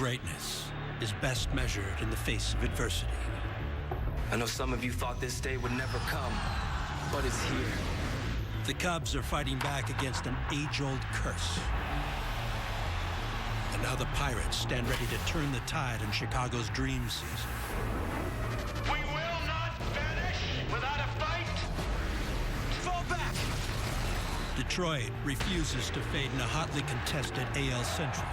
Greatness is best measured in the face of adversity. I know some of you thought this day would never come, but it's here. The Cubs are fighting back against an age-old curse. And now the Pirates stand ready to turn the tide in Chicago's dream season. We will not finish without a fight. Fall back. Detroit refuses to fade in a hotly contested AL Central.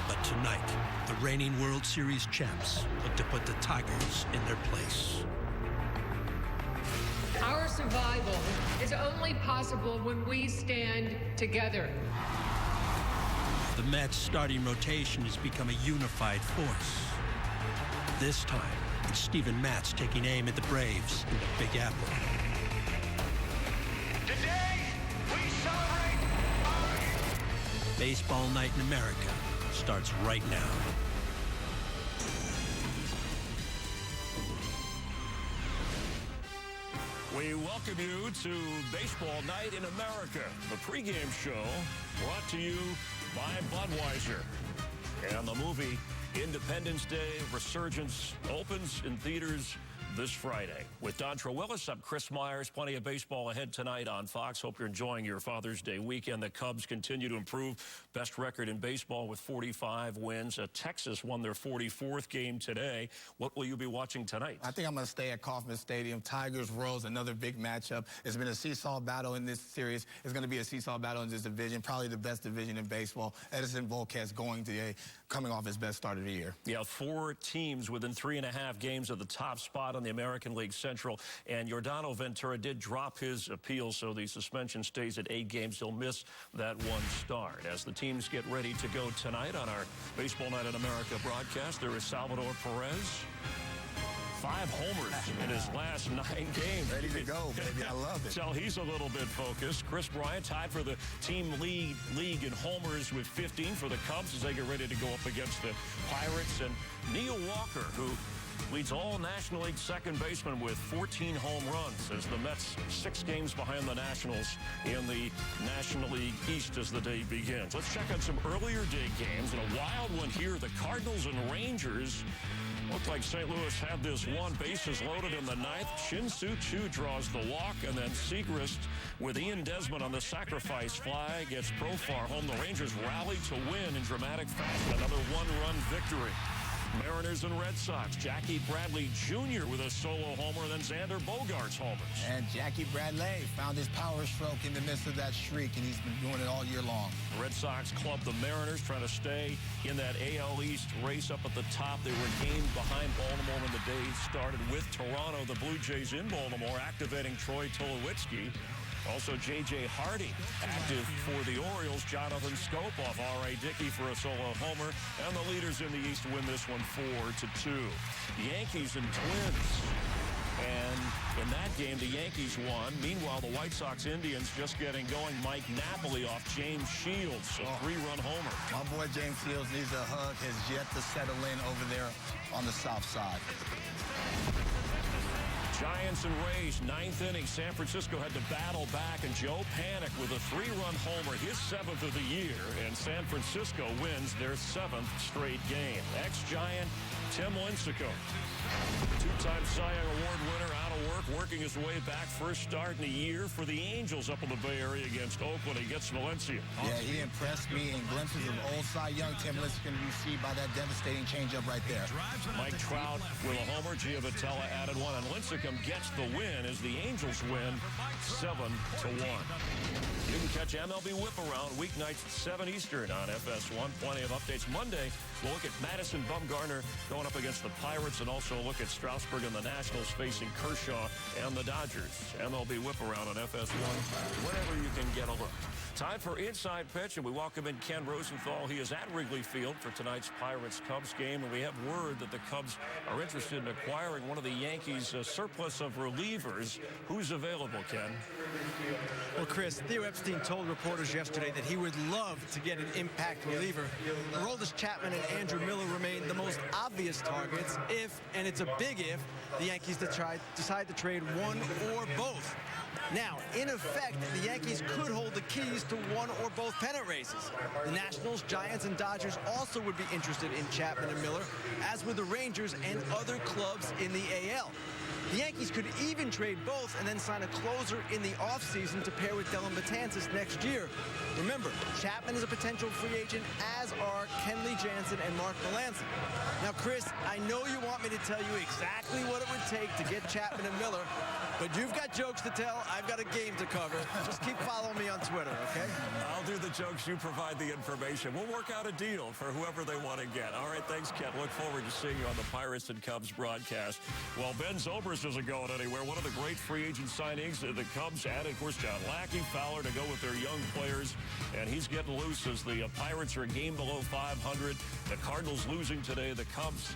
But tonight, the reigning World Series champs look to put the Tigers in their place. Our survival is only possible when we stand together. The Mets' starting rotation has become a unified force. This time, it's Steven Matz taking aim at the Braves in the Big Apple. Today, we celebrate our... Baseball Night in America starts right now. We welcome you to Baseball Night in America, the pregame show brought to you by Budweiser. And the movie Independence Day Resurgence opens in theaters this Friday. With Dontre Willis, I'm Chris Myers. Plenty of baseball ahead tonight on Fox. Hope you're enjoying your Father's Day weekend. The Cubs continue to improve. Best record in baseball with 45 wins. Texas won their 44th game today. What will you be watching tonight? I think I'm going to stay at Kauffman Stadium. Tigers, Royals, another big matchup. It's been a seesaw battle in this series. It's going to be a seesaw battle in this division. Probably the best division in baseball. Edison Volquez going today, coming off his best start of the year. Yeah, 4 teams within 3.5 games of the top spot on the American League Central, and Yordano Ventura did drop his appeal, so the suspension stays at 8 games. He'll miss that one start. As the teams get ready to go tonight on our Baseball Night in America broadcast, there is Salvador Perez. 5 homers in his last 9 games. Ready to go, baby. I love it. Tell he's a little bit focused. Chris Bryant tied for the team league in homers with 15 for the Cubs as they get ready to go up against the Pirates. And Neil Walker, who leads all National League second baseman with 14 home runs as the Mets 6 games behind the Nationals in the National League East as the day begins. Let's check on some earlier day games. And a wild one here, the Cardinals and Rangers. Looked like St. Louis had this one, bases loaded in the 9th. Shin-Soo Choo draws the walk, and then Segrist with Ian Desmond on the sacrifice fly gets Profar home. The Rangers rally to win in dramatic fashion. Another one-run victory. Mariners and Red Sox. Jackie Bradley Jr. with a solo homer, then Xander Bogaerts homers. And Jackie Bradley found his power stroke in the midst of that streak, and he's been doing it all year long. The Red Sox clubbed the Mariners, trying to stay in that AL East race up at the top. They were gained behind Baltimore when the day started with Toronto. The Blue Jays in Baltimore activating Troy Tulowitzki. Also, J.J. Hardy active for the Orioles. Jonathan Scope off R.A. Dickey for a solo homer. And the leaders in the East win this one 4-2. Yankees and Twins. And in that game, the Yankees won. Meanwhile, the White Sox Indians just getting going. Mike Napoli off James Shields, a 3-run homer. My boy James Shields needs a hug. Has yet to settle in over there on the south side. Giants and Rays, 9th inning. San Francisco had to battle back, and Joe Panik with a 3-run homer, his 7th of the year, and San Francisco wins their 7th straight game. Ex-Giant Tim Lincecum, 2-time Cy Young Award winner, out of work, working his way back. First start in a year for the Angels up in the Bay Area against Oakland against Valencia. Yeah, he impressed me in glimpses of old Cy Young. Tim Lincecum, you see by that devastating changeup right there. Mike Trout with a homer. Giavotella added one, and Lincecum gets the win as the Angels win 7-1. You can catch MLB Whip Around weeknights at 7 Eastern on FS1. Plenty of updates. Monday, we'll look at Madison Bumgarner going up against the Pirates, and also look at Strasburg and the Nationals facing Kershaw and the Dodgers. MLB Whip Around on FS1 whenever you can get a look. Time for Inside Pitch, and we welcome in Ken Rosenthal. He is at Wrigley Field for tonight's Pirates-Cubs game, and we have word that the Cubs are interested in acquiring one of the Yankees' surplus surplus of relievers. Who's available, Ken? Well, Chris, Theo Epstein told reporters yesterday that he would love to get an impact reliever. Aroldis Chapman and Andrew Miller remain the most obvious targets if, and it's a big if, the Yankees decide to trade one or both. Now, in effect, the Yankees could hold the keys to one or both pennant races. The Nationals, Giants, and Dodgers also would be interested in Chapman and Miller, as would the Rangers and other clubs in the AL. The Yankees could even trade both and then sign a closer in the offseason to pair with Dylan Betances next year. Remember, Chapman is a potential free agent, as are Kenley Jansen and Mark Melancon. Now, Chris, I know you want me to tell you exactly what it would take to get Chapman and Miller, but you've got jokes to tell. I've got a game to cover. Just keep following me on Twitter, okay? I'll do the jokes. You provide the information. We'll work out a deal for whoever they want to get. All right, thanks, Ken. Look forward to seeing you on the Pirates and Cubs broadcast. Well, Ben Zobrist isn't going anywhere. One of the great free agent signings the Cubs added, of course, John Lackey, Fowler to go with their young players, and he's getting loose as the Pirates are a game below 500. The Cardinals losing today. The Cubs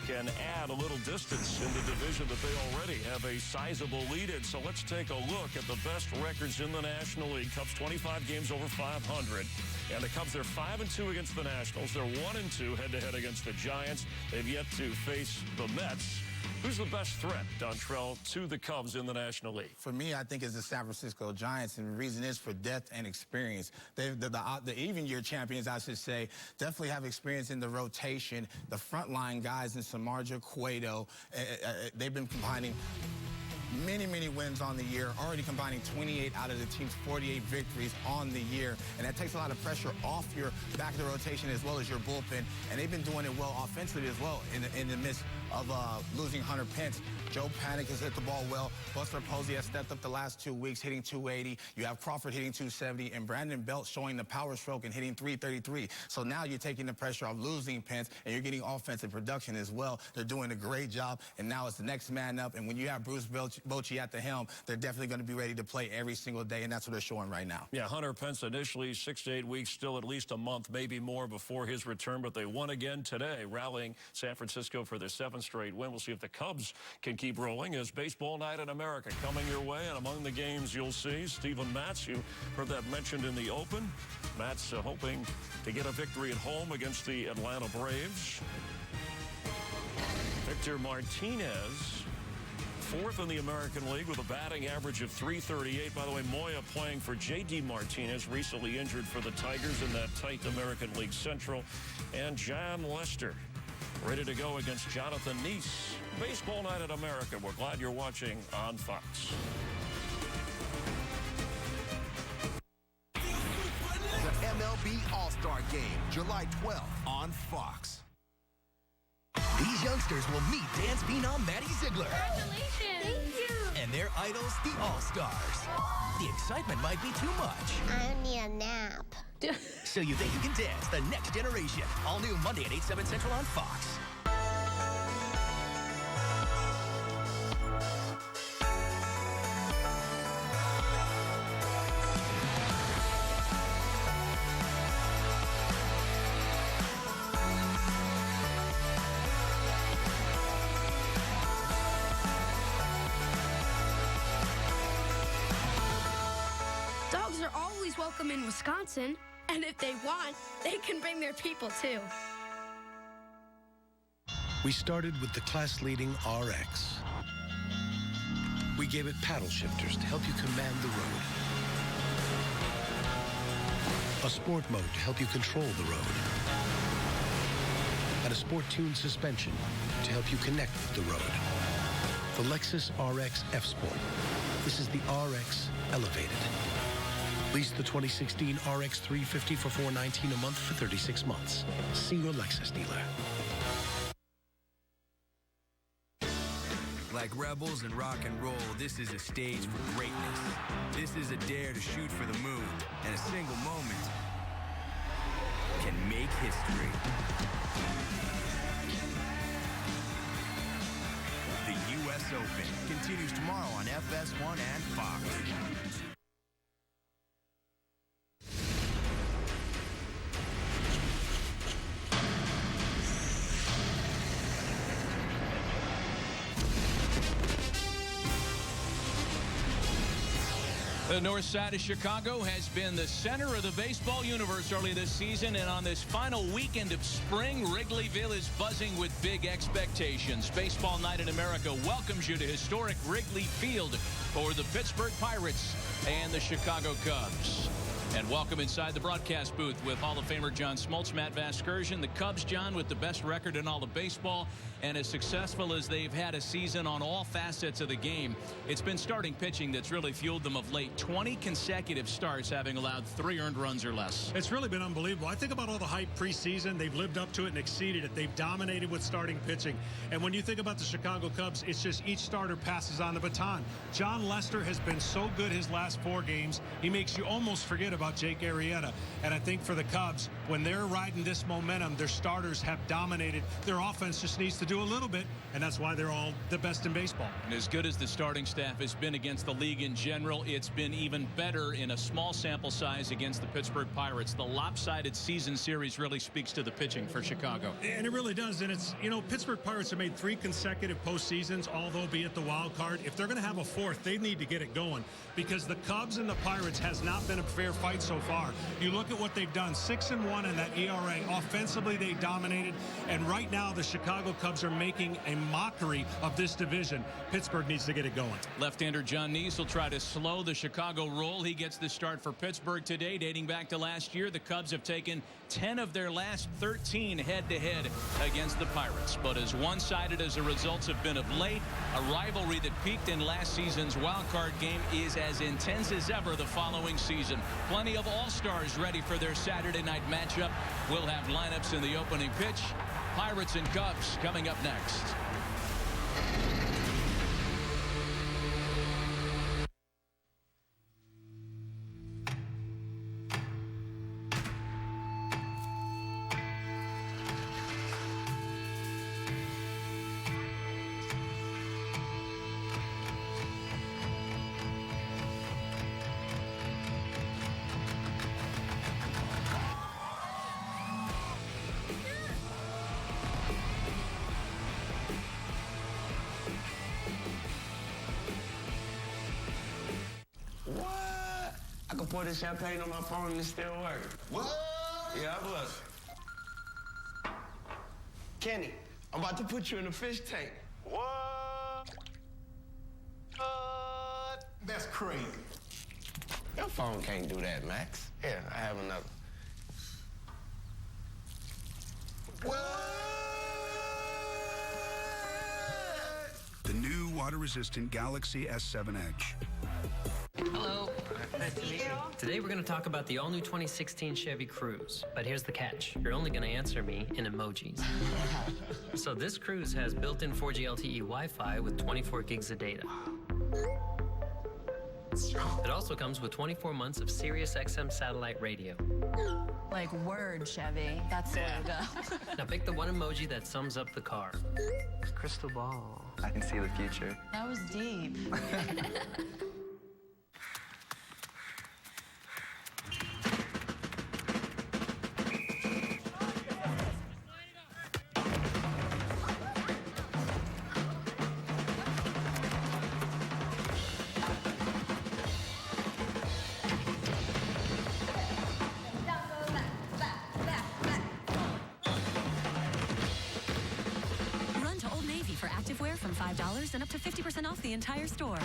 can add a little distance in the division that they already have a sizable lead in. So let's take a look at the best records in the National League. Cubs 25 games over 500. And the Cubs are 5-2 against the Nationals. They're 1-2 head-to-head against the Giants. They've yet to face the Mets. Who's the best threat, Dontrell, to the Cubs in the National League? For me, I think it's the San Francisco Giants, and the reason is for depth and experience. The even-year champions, I should say, definitely have experience in the rotation. The frontline guys in Samardzija, Cueto, they've been combining many wins on the year, already combining 28 out of the team's 48 victories on the year, and that takes a lot of pressure off your back of the rotation as well as your bullpen, and they've been doing it well offensively as well in the midst of losing Hunter Pence. Joe Panik has hit the ball well. Buster Posey has stepped up the last 2 weeks, hitting 280. You have Crawford hitting 270, and Brandon Belt showing the power stroke and hitting 333. So now you're taking the pressure off losing Pence, and you're getting offensive production as well. They're doing a great job, and now it's the next man up, and when you have Bruce Bochy at the helm, they're definitely going to be ready to play every single day, and that's what they're showing right now. Yeah, Hunter Pence initially 6 to 8 weeks, still at least a month, maybe more before his return, but they won again today, rallying San Francisco for their 7th straight win. We'll see if the Cubs can keep rolling as Baseball Night in America coming your way, and among the games you'll see Steven Matz. You heard that mentioned in the open. Matz hoping to get a victory at home against the Atlanta Braves. Victor Martinez, 4th in the American League with a batting average of .338. By the way, Moya playing for J.D. Martinez, recently injured for the Tigers in that tight American League Central. And John Lester ready to go against Jonathan Neese. Baseball Night in America. We're glad you're watching on Fox. The MLB All-Star Game, July 12th on Fox. These youngsters will meet dance phenom Maddie Ziegler. Congratulations! Thank you! And their idols, the All-Stars. The excitement might be too much. I need a nap. So you think you can dance the next generation. All new Monday at 8, 7 Central on Fox. Dogs are always welcome in Wisconsin, and if they want, they can bring their people too. We started with the class-leading RX. We gave it paddle shifters to help you command the road. A sport mode to help you control the road. And a sport-tuned suspension to help you connect with the road. The Lexus RX F-Sport. This is the RX Elevated. Lease the 2016 RX 350 for $419 a month for 36 months. See your Lexus dealer. Like Rebels and rock and roll, this is a stage for greatness. This is a dare to shoot for the moon, and a single moment can make history. The U.S. Open continues tomorrow on FS1 and Fox. The north side of Chicago has been the center of the baseball universe early this season, and on this final weekend of spring, Wrigleyville is buzzing with big expectations. Baseball Night in America welcomes you to historic Wrigley Field for the Pittsburgh Pirates and the Chicago Cubs. And welcome inside the broadcast booth with Hall of Famer John Smoltz, Matt Vasgersian. The Cubs, John, with the best record in all of baseball and as successful as they've had a season on all facets of the game. It's been starting pitching that's really fueled them of late. 20 consecutive starts, having allowed 3 earned runs or less. It's really been unbelievable. I think about all the hype preseason. They've lived up to it and exceeded it. They've dominated with starting pitching. And when you think about the Chicago Cubs, it's just each starter passes on the baton. John Lester has been so good his last 4 games. He makes you almost forget about Jake Arrieta. And I think for the Cubs, when they're riding this momentum, their starters have dominated. Their offense just needs to do a little bit, and that's why they're all the best in baseball. And as good as the starting staff has been against the league in general, it's been even better in a small sample size against the Pittsburgh Pirates. The lopsided season series really speaks to the pitching for Chicago. And it really does. And it's, you know, Pittsburgh Pirates have made 3 consecutive postseasons, although be it the wild card. If they're going to have a 4th, they need to get it going, because the Cubs and the Pirates has not been a fair fight so far. You look at what they've done, 6-1 in that ERA. Offensively, they dominated. And right now, the Chicago Cubs are making a mockery of this division. Pittsburgh needs to get it going. Left-hander John Neese will try to slow the Chicago roll. He gets the start for Pittsburgh today. Dating back to last year, the Cubs have taken 10 of their last 13 head-to-head against the Pirates. But as one-sided as the results have been of late, a rivalry that peaked in last season's wild-card game is as intense as ever the following season. Plenty of all-stars ready for their Saturday night matchup. We'll have lineups in the opening pitch. Pirates and Cubs coming up next. I can pour this champagne on my phone and it still work. What? Yeah, look. Kenny, I'm about to put you in a fish tank. What? That's crazy. Your phone can't do that, Max. Here, I have another. The new water-resistant Galaxy S7 Edge. Hello. Nice to meet you. Today we're going to talk about the all-new 2016 Chevy Cruze. But here's the catch. You're only going to answer me in emojis. So this Cruze has built-in 4G LTE Wi-Fi with 24 gigs of data. It also comes with 24 months of Sirius XM satellite radio. Like word, Chevy. That's the way to go. Now pick the one emoji that sums up the car. Crystal ball. I can see the future. That was deep. From $5 and up to 50% off the entire store.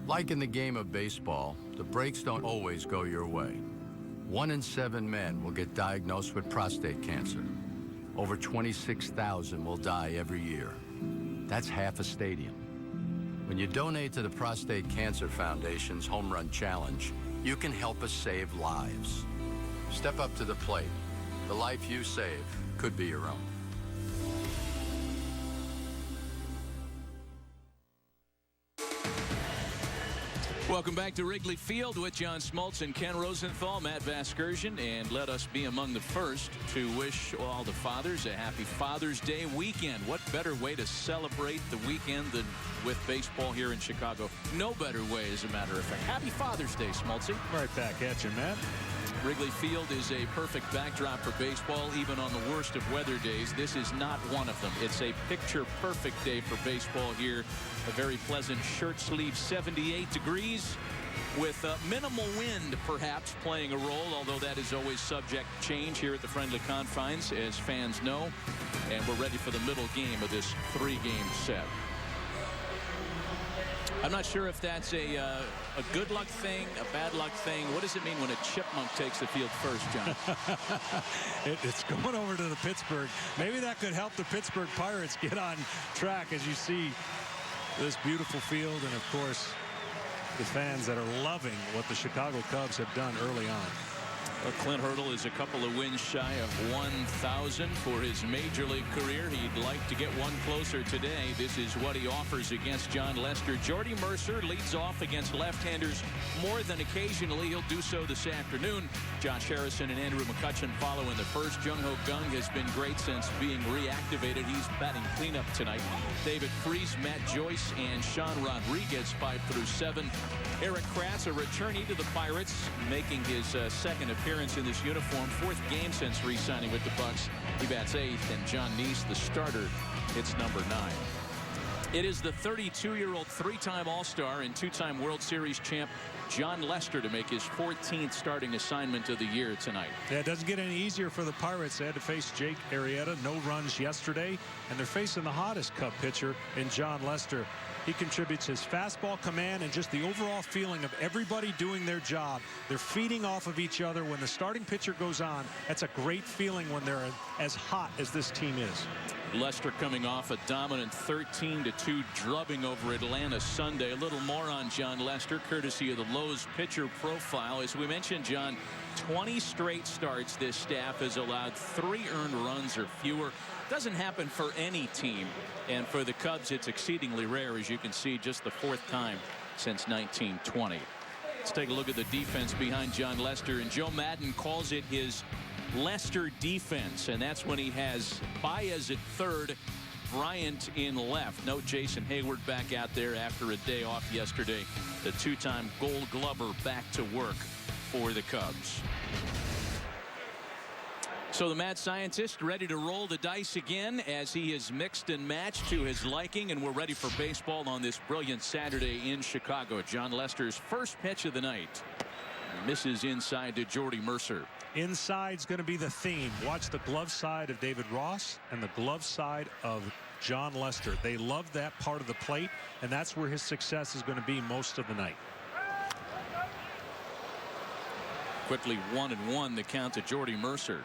Like in the game of baseball, the breaks don't always go your way. 1 in 7 men will get diagnosed with prostate cancer. Over 26,000 will die every year. That's half a stadium. When you donate to the Prostate Cancer Foundation's Home Run Challenge, you can help us save lives. Step up to the plate. The life you save could be your own. Welcome back to Wrigley Field with John Smoltz and Ken Rosenthal, Matt Vasgersian, and let us be among the first to wish all the fathers a happy Father's Day weekend. What better way to celebrate the weekend than with baseball here in Chicago? No better way, as a matter of fact. Happy Father's Day, Smoltzy. Right back at you, Matt. Wrigley Field is a perfect backdrop for baseball, even on the worst of weather days. This is not one of them. It's a picture-perfect day for baseball here. A very pleasant shirt sleeve, 78 degrees, with minimal wind perhaps playing a role, although that is always subject to change here at the friendly confines, as fans know. And we're ready for the middle game of this 3-game set. I'm not sure if that's a good luck thing, a bad luck thing. What does it mean when a chipmunk takes the field first, John? It's going over to the Pittsburgh. Maybe that could help the Pittsburgh Pirates get on track as you see this beautiful field, and of course the fans that are loving what the Chicago Cubs have done early on. Well, Clint Hurdle is a couple of wins shy of 1,000 for his major league career. He'd like to get one closer today. This is what he offers against John Lester. Jordy Mercer leads off against left-handers more than occasionally. He'll do so this afternoon. Josh Harrison and Andrew McCutchen follow in the first. Jung-Ho Kang has been great since being reactivated. He's batting cleanup tonight. David Freese, Matt Joyce, and Sean Rodriguez 5 through 7. Eric Kratz, a returnee to the Pirates, making his second appearance in this uniform, 4th game since re-signing with the Bucks. He bats 8th, and John Neese, the starter, hits number 9. It is the 32-year-old 3-time All-Star and 2-time World Series champ John Lester to make his 14th starting assignment of the year tonight. Yeah, it doesn't get any easier for the Pirates. They had to face Jake Arrieta, no runs yesterday, and they're facing the hottest Cub pitcher in John Lester. He contributes his fastball command and just the overall feeling of everybody doing their job. They're feeding off of each other. When the starting pitcher goes on, that's a great feeling when they're as hot as this team is. Lester coming off a dominant 13-2 drubbing over Atlanta Sunday. A little more on John Lester, courtesy of the Lowe's pitcher profile. As we mentioned, John, 20 straight starts. This staff has allowed 3 earned runs or fewer. Doesn't happen for any team, and for the Cubs it's exceedingly rare, as you can see, just the 4th time since 1920. Let's take a look at the defense behind John Lester, and Joe Madden calls it his Lester defense, and that's when he has Baez at third, Bryant in left. No Jason Hayward back out there after a day off yesterday. The 2-time Gold Glover back to work for the Cubs. So the mad scientist ready to roll the dice again as he is mixed and matched to his liking, and we're ready for baseball on this brilliant Saturday in Chicago. John Lester's first pitch of the night misses inside to Jordy Mercer. Inside's going to be the theme. Watch the glove side of David Ross and the glove side of John Lester. They love that part of the plate, and that's where his success is going to be most of the night. Quickly 1-1 the count to Jordy Mercer.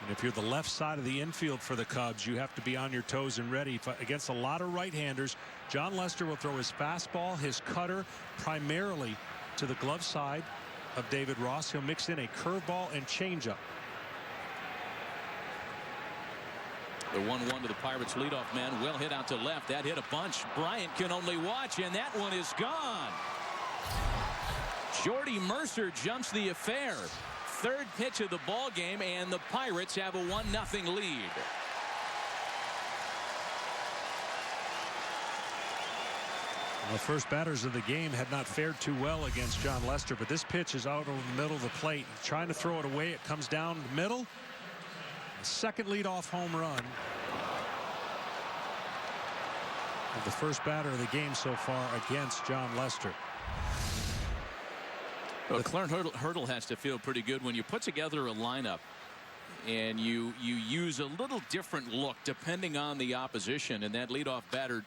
And if you're the left side of the infield for the Cubs, you have to be on your toes and ready. Against a lot of right-handers, John Lester will throw his fastball, his cutter, primarily to the glove side of David Ross. He'll mix in a curveball and changeup. The 1-1 to the Pirates leadoff man. Well hit out to left. That hit a bunch. Bryant can only watch, and that one is gone. Jordy Mercer jumps the affair. 3rd pitch of the ball game, and the Pirates have a 1-0 lead. The first batters of the game had not fared too well against John Lester, but this pitch is out over the middle of the plate. Trying to throw it away. It comes down the middle. Second leadoff home run of the first batter of the game so far against John Lester. Well, Clint Hurdle has to feel pretty good when you put together a lineup and you use a little different look depending on the opposition, and that leadoff batter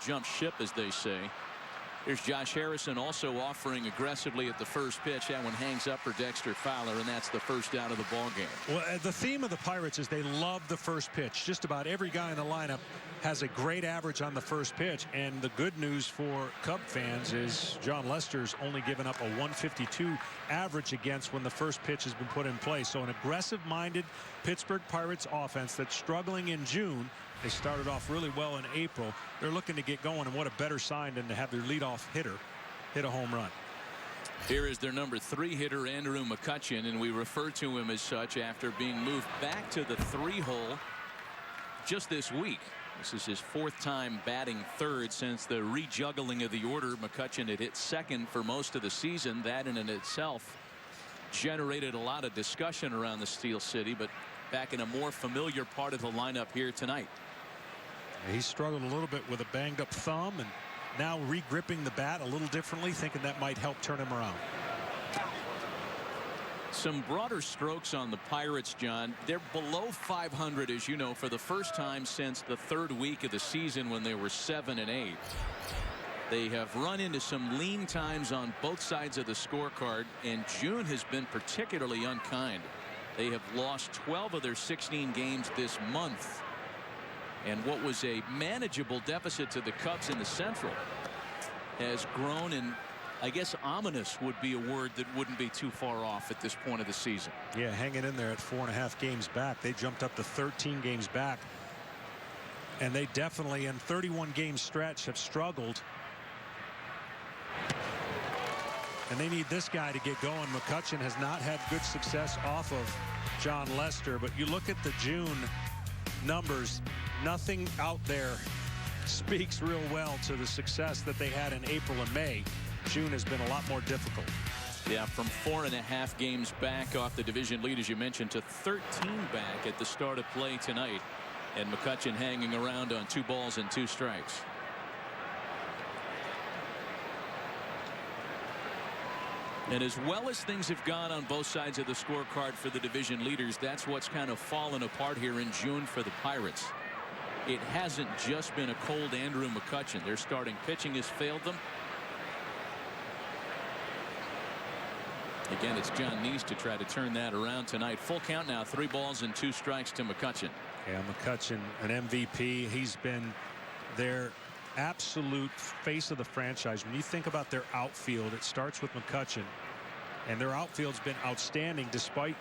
jumps ship, as they say. Here's Josh Harrison also offering aggressively at the first pitch. That one hangs up for Dexter Fowler, and that's the first out of the ball game. Well, the theme of the Pirates is they love the first pitch. Just about every guy in the lineup has a great average on the first pitch, and the good news for Cub fans is John Lester's only given up a 152 average against when the first pitch has been put in place. So an aggressive-minded Pittsburgh Pirates offense that's struggling in June. They started off really well in April. They're looking to get going, and what a better sign than to have their leadoff hitter hit a home run. Here is their number 3 hitter, Andrew McCutchen, and we refer to him as such after being moved back to the 3-hole just this week. This is his 4th time batting 3rd since the rejuggling of the order. McCutchen had hit 2nd for most of the season. That in and itself generated a lot of discussion around the Steel City, but back in a more familiar part of the lineup here tonight. He struggled a little bit with a banged up thumb, and now re-gripping the bat a little differently, thinking that might help turn him around. Some broader strokes on the Pirates, John. They're below 500, as you know, for the first time since the third week of the season when they were 7-8. They have run into some lean times on both sides of the scorecard, and June has been particularly unkind. They have lost 12 of their 16 games this month. And what was a manageable deficit to the Cubs in the Central has grown, and I guess ominous would be a word that wouldn't be too far off at this point of the season. Yeah, hanging in there at 4.5 games back. They jumped up to 13 games back. And they definitely, in 31 game stretch, have struggled. And they need this guy to get going. McCutchen has not had good success off of John Lester, but you look at the June numbers, nothing out there speaks real well to the success that they had in April and May. June has been a lot more difficult. Yeah, from 4.5 games back off the division lead, as you mentioned, to 13 back at the start of play tonight. And McCutchen hanging around on 2 balls and 2 strikes. And as well as things have gone on both sides of the scorecard for the division leaders, that's what's kind of fallen apart here in June for the Pirates. It hasn't just been a cold Andrew McCutchen. Their starting pitching has failed them. Again, it's John Neese to try to turn that around tonight. Full count now, 3 balls and 2 strikes to McCutchen. Yeah, McCutchen, an MVP. He's been their absolute face of the franchise. When you think about their outfield, it starts with McCutchen, and their outfield's been outstanding despite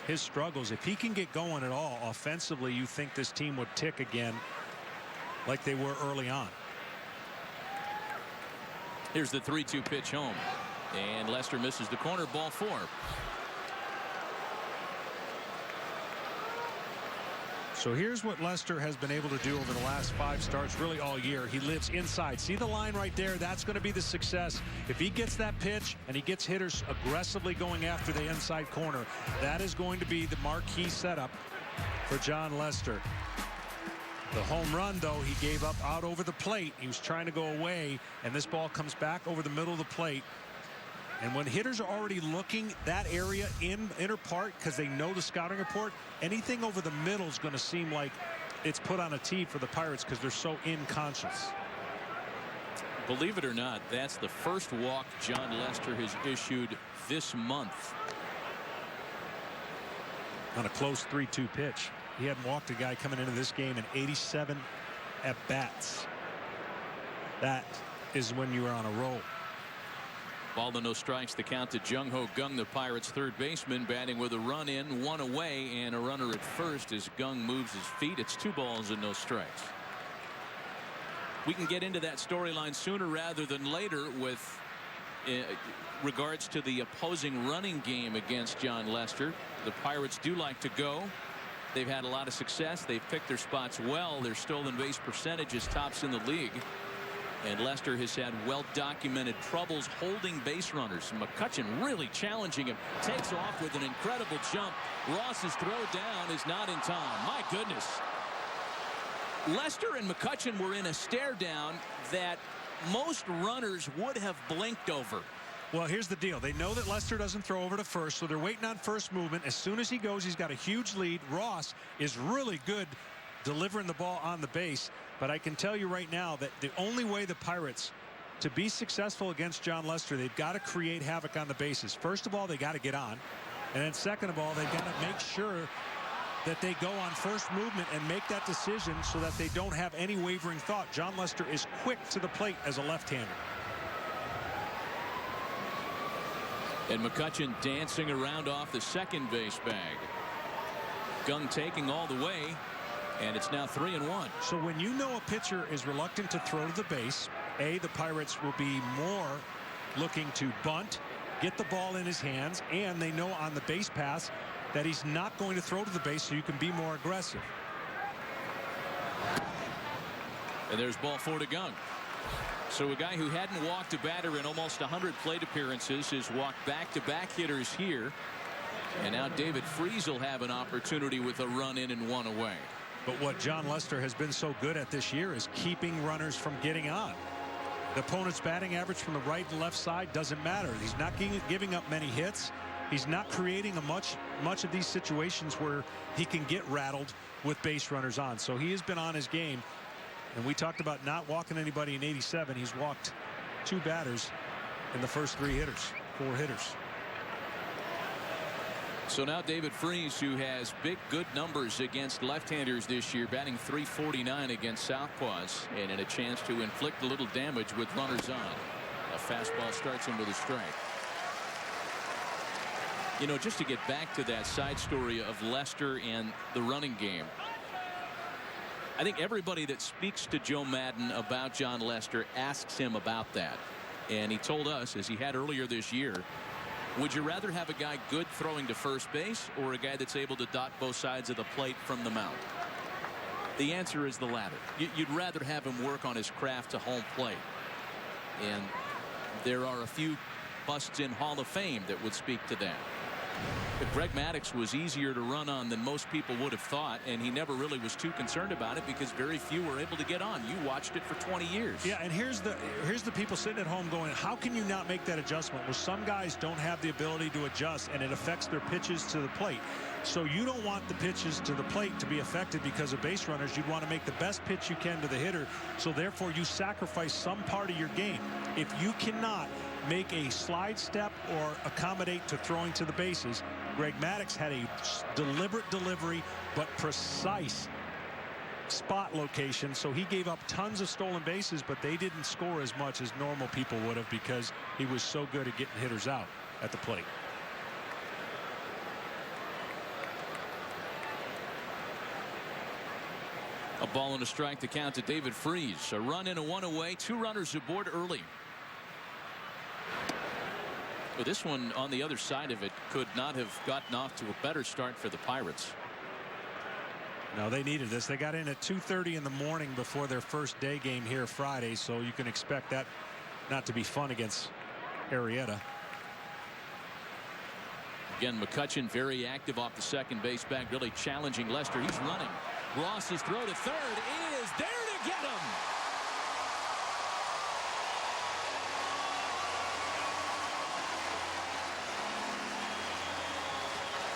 his struggles. If he can get going at all offensively, you think this team would tick again like they were early on. Here's the 3-2 pitch home, and Lester misses the corner. Ball 4. So here's what Lester has been able to do over the last 5 starts, really all year. He lives inside. See the line right there? That's going to be the success. If he gets that pitch and he gets hitters aggressively going after the inside corner, that is going to be the marquee setup for John Lester. The home run, though, he gave up out over the plate. He was trying to go away, and this ball comes back over the middle of the plate. And when hitters are already looking that area in inner part because they know the scouting report, anything over the middle is going to seem like it's put on a tee for the Pirates because they're so inconscious. Believe it or not, that's the first walk John Lester has issued this month. On a close 3-2 pitch. He hadn't walked a guy coming into this game in 87 at-bats. That is when you are on a roll. Ball to no strikes, the count to Jung-Ho Gung, the Pirates' third baseman, batting with a run in, 1 away, and a runner at first as Gung moves his feet. It's 2 balls and no strikes. We can get into that storyline sooner rather than later with regards to the opposing running game against John Lester. The Pirates do like to go. They've had a lot of success. They've picked their spots well. Their stolen base percentage is tops in the league. And Lester has had well-documented troubles holding base runners. McCutchen really challenging him. Takes off with an incredible jump. Ross's throw down is not in time. My goodness. Lester and McCutchen were in a stare down that most runners would have blinked over. Well, here's the deal. They know that Lester doesn't throw over to first, so they're waiting on first movement. As soon as he goes, he's got a huge lead. Ross is really good delivering the ball on the base. But I can tell you right now that the only way the Pirates to be successful against John Lester, they've got to create havoc on the bases. First of all, they got to get on. And then second of all, they've got to make sure that they go on first movement and make that decision so that they don't have any wavering thought. John Lester is quick to the plate as a left-hander. And McCutchen dancing around off the second base bag. Gung taking all the way. And it's now 3-1. So when you know a pitcher is reluctant to throw to the base, the Pirates will be more looking to bunt, get the ball in his hands, and they know on the base pass that he's not going to throw to the base, so you can be more aggressive. And there's ball 4 to Gung. So a guy who hadn't walked a batter in almost 100 plate appearances has walked back-to-back hitters here. And now David Freese will have an opportunity with a run in and one away. But what John Lester has been so good at this year is keeping runners from getting on. The opponent's batting average from the right and left side doesn't matter. He's not giving up many hits. He's not creating much of these situations where he can get rattled with base runners on. So he has been on his game. And we talked about not walking anybody in 87. He's walked 2 batters in the first 4 hitters. So now David Freese, who has big good numbers against left-handers this year, batting .349 against southpaws, and in a chance to inflict a little damage with runners on. A fastball starts him with a strike. You know, just to get back to that side story of Lester and the running game, I think everybody that speaks to Joe Madden about John Lester asks him about that. And he told us, as he had earlier this year, would you rather have a guy good throwing to first base or a guy that's able to dot both sides of the plate from the mound? The answer is the latter. You'd rather have him work on his craft to home plate. And there are a few busts in Hall of Fame that would speak to that. But Greg Maddux was easier to run on than most people would have thought, and he never really was too concerned about it because very few were able to get on. You watched it for 20 years. Yeah, and here's the people sitting at home going, how can you not make that adjustment? Well, some guys don't have the ability to adjust, and it affects their pitches to the plate. So you don't want the pitches to the plate to be affected because of base runners. You'd want to make the best pitch you can to the hitter, so therefore you sacrifice some part of your game. If you cannot make a slide step or accommodate to throwing to the bases, Greg Maddux had a deliberate delivery but precise spot location, so he gave up tons of stolen bases, but they didn't score as much as normal people would have because he was so good at getting hitters out at the plate. A ball and a strike to count to David Freese. A run in and one away. 2 runners aboard early. Well, this one on the other side of it could not have gotten off to a better start for the Pirates. No, they needed this. They got in at 2:30 in the morning before their first day game here Friday, so you can expect that not to be fun against Arrieta. Again, McCutchen very active off the second base back, really challenging Lester. He's running. Ross's throw to third is there to get him.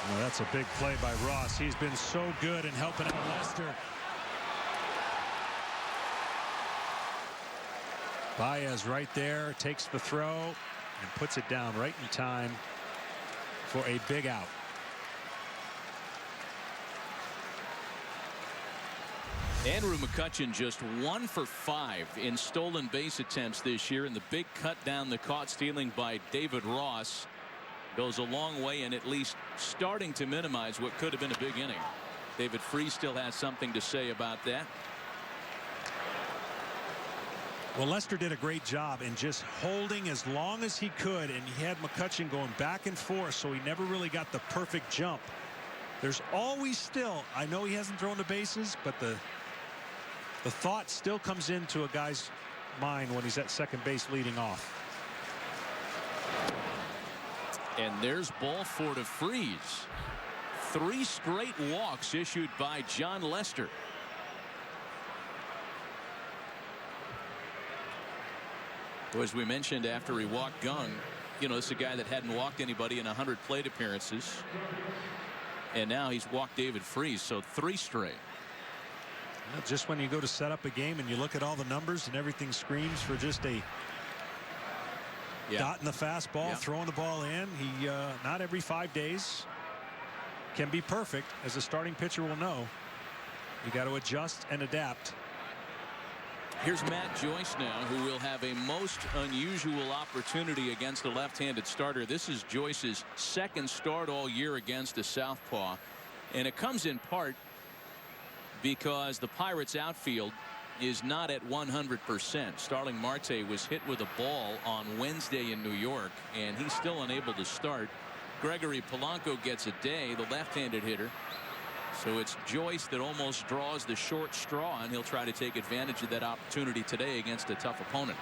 Well, that's a big play by Ross. He's been so good in helping out Lester. Baez right there takes the throw and puts it down right in time for a big out. Andrew McCutchen just 1 for 5 in stolen base attempts this year, and the big cut down the caught stealing by David Ross goes a long way in at least starting to minimize what could have been a big inning. David Freese still has something to say about that. Well, Lester did a great job in just holding as long as he could, and he had McCutchen going back and forth, so he never really got the perfect jump. There's always still, I know he hasn't thrown the bases, but the thought still comes into a guy's mind when he's at second base leading off. And there's ball 4 to Freese. 3 straight walks issued by John Lester. Well, as we mentioned after he walked Gung, you know, this is a guy that hadn't walked anybody in 100 plate appearances. And now he's walked David Freese, so 3 straight. Well, just when you go to set up a game and you look at all the numbers and everything screams for just a dot in the fastball, throwing the ball in. He not every 5 days can be perfect, as a starting pitcher will know. You got to adjust and adapt. Here's Matt Joyce now, who will have a most unusual opportunity against a left-handed starter. This is Joyce's second start all year against a southpaw, and it comes in part because the Pirates outfield is not at 100%. Starling Marte was hit with a ball on Wednesday in New York, and he's still unable to start. Gregory Polanco gets a day, the left-handed hitter. So it's Joyce that almost draws the short straw, and he'll try to take advantage of that opportunity today against a tough opponent.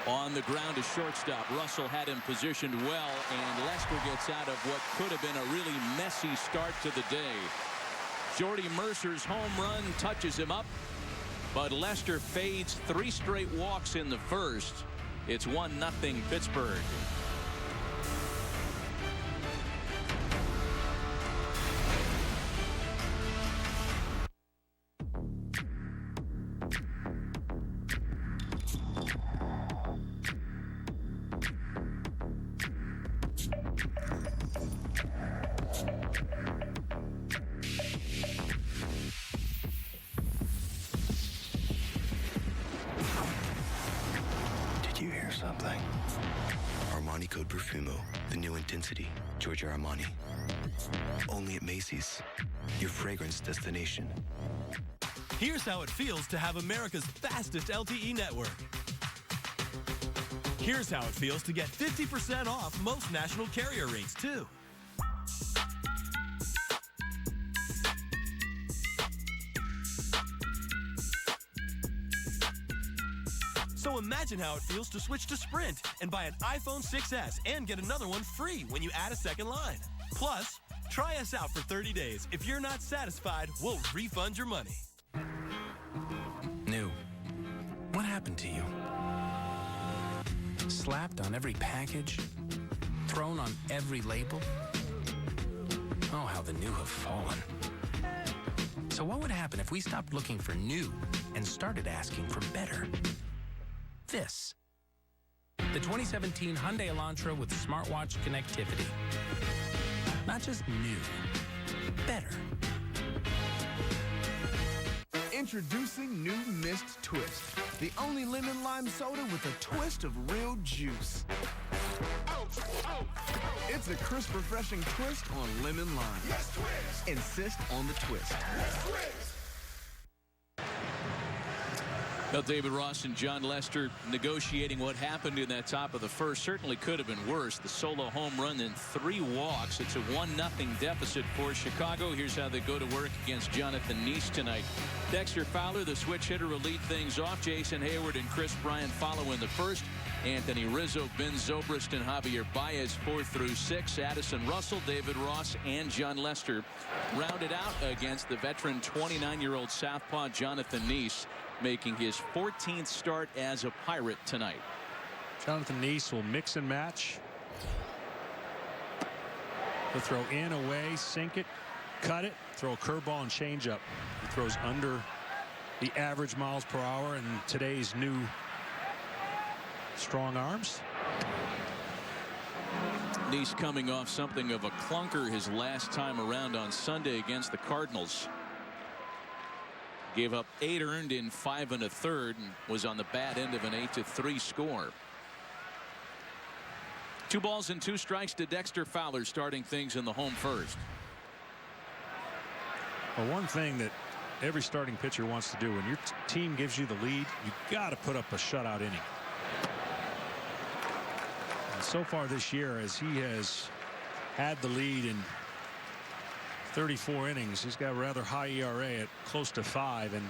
On the ground to shortstop. Russell had him positioned well, and Lester gets out of what could have been a really messy start to the day. Jordy Mercer's home run touches him up, but Lester fades 3 straight walks in the first. It's 1-0 Pittsburgh. Did you hear something? Armani Code Profumo, the new intensity, Giorgio Armani. Only at Macy's, your fragrance destination. Here's how it feels to have America's fastest LTE network. Here's how it feels to get 50% off most national carrier rates, too. So imagine how it feels to switch to Sprint and buy an iPhone 6S and get another one free when you add a second line. Plus, try us out for 30 days. If you're not satisfied, we'll refund your money. New. What happened to you? Slapped on every package? Thrown on every label? Oh, how the new have fallen. So what would happen if we stopped looking for new and started asking for better? This. The 2017 Hyundai Elantra with smartwatch connectivity. Not just new, better. Introducing new Mist Twist, the only lemon lime soda with a twist of real juice. It's a crisp, refreshing twist on lemon lime. Yes, twist. Insist on the twist. Yes, twist. Well, David Ross and John Lester negotiating what happened in that top of the first. Certainly could have been worse. The solo home run and 3 walks. It's a 1-0 deficit for Chicago. Here's how they go to work against Jonathan Neese tonight. Dexter Fowler, the switch hitter, will lead things off. Jason Hayward and Chris Bryant follow in the first. Anthony Rizzo, Ben Zobrist, and Javier Baez 4 through 6. Addison Russell, David Ross, and John Lester rounded out against the veteran 29-year-old southpaw Jonathan Neese, making his 14th start as a Pirate tonight. Jonathan Neese will mix and match. He'll throw in, away, sink it, cut it, throw a curveball and changeup. He throws under the average miles per hour in today's new strong arms. Neese coming off something of a clunker his last time around on Sunday against the Cardinals. Gave up 8 earned in 5 1/3 and was on the bad end of an 8-3 score. 2 balls and 2 strikes to Dexter Fowler, starting things in the home first. Well, one thing that every starting pitcher wants to do when your team gives you the lead, you got to put up a shutout inning. And so far this year, as he has had the lead in 34 innings, he's got a rather high ERA at close to 5 and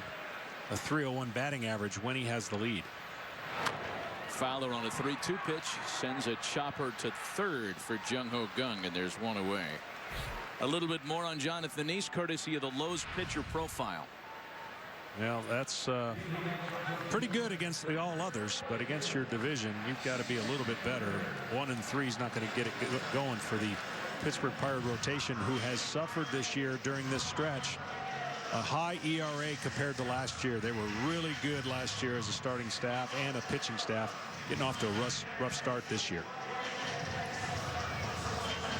a .301 batting average when he has the lead. Fowler on a 3-2 pitch sends a chopper to third for Jung Ho Gung, and there's 1 away. A little bit more on Jonathan Neese, courtesy of the Lowe's pitcher profile. Well, that's pretty good against the all others, but against your division, you've got to be a little bit better. 1-3 is not going to get it going for the Pittsburgh Pirate rotation, who has suffered this year during this stretch. A high ERA compared to last year. They were really good last year as a starting staff and a pitching staff, getting off to a rough start this year.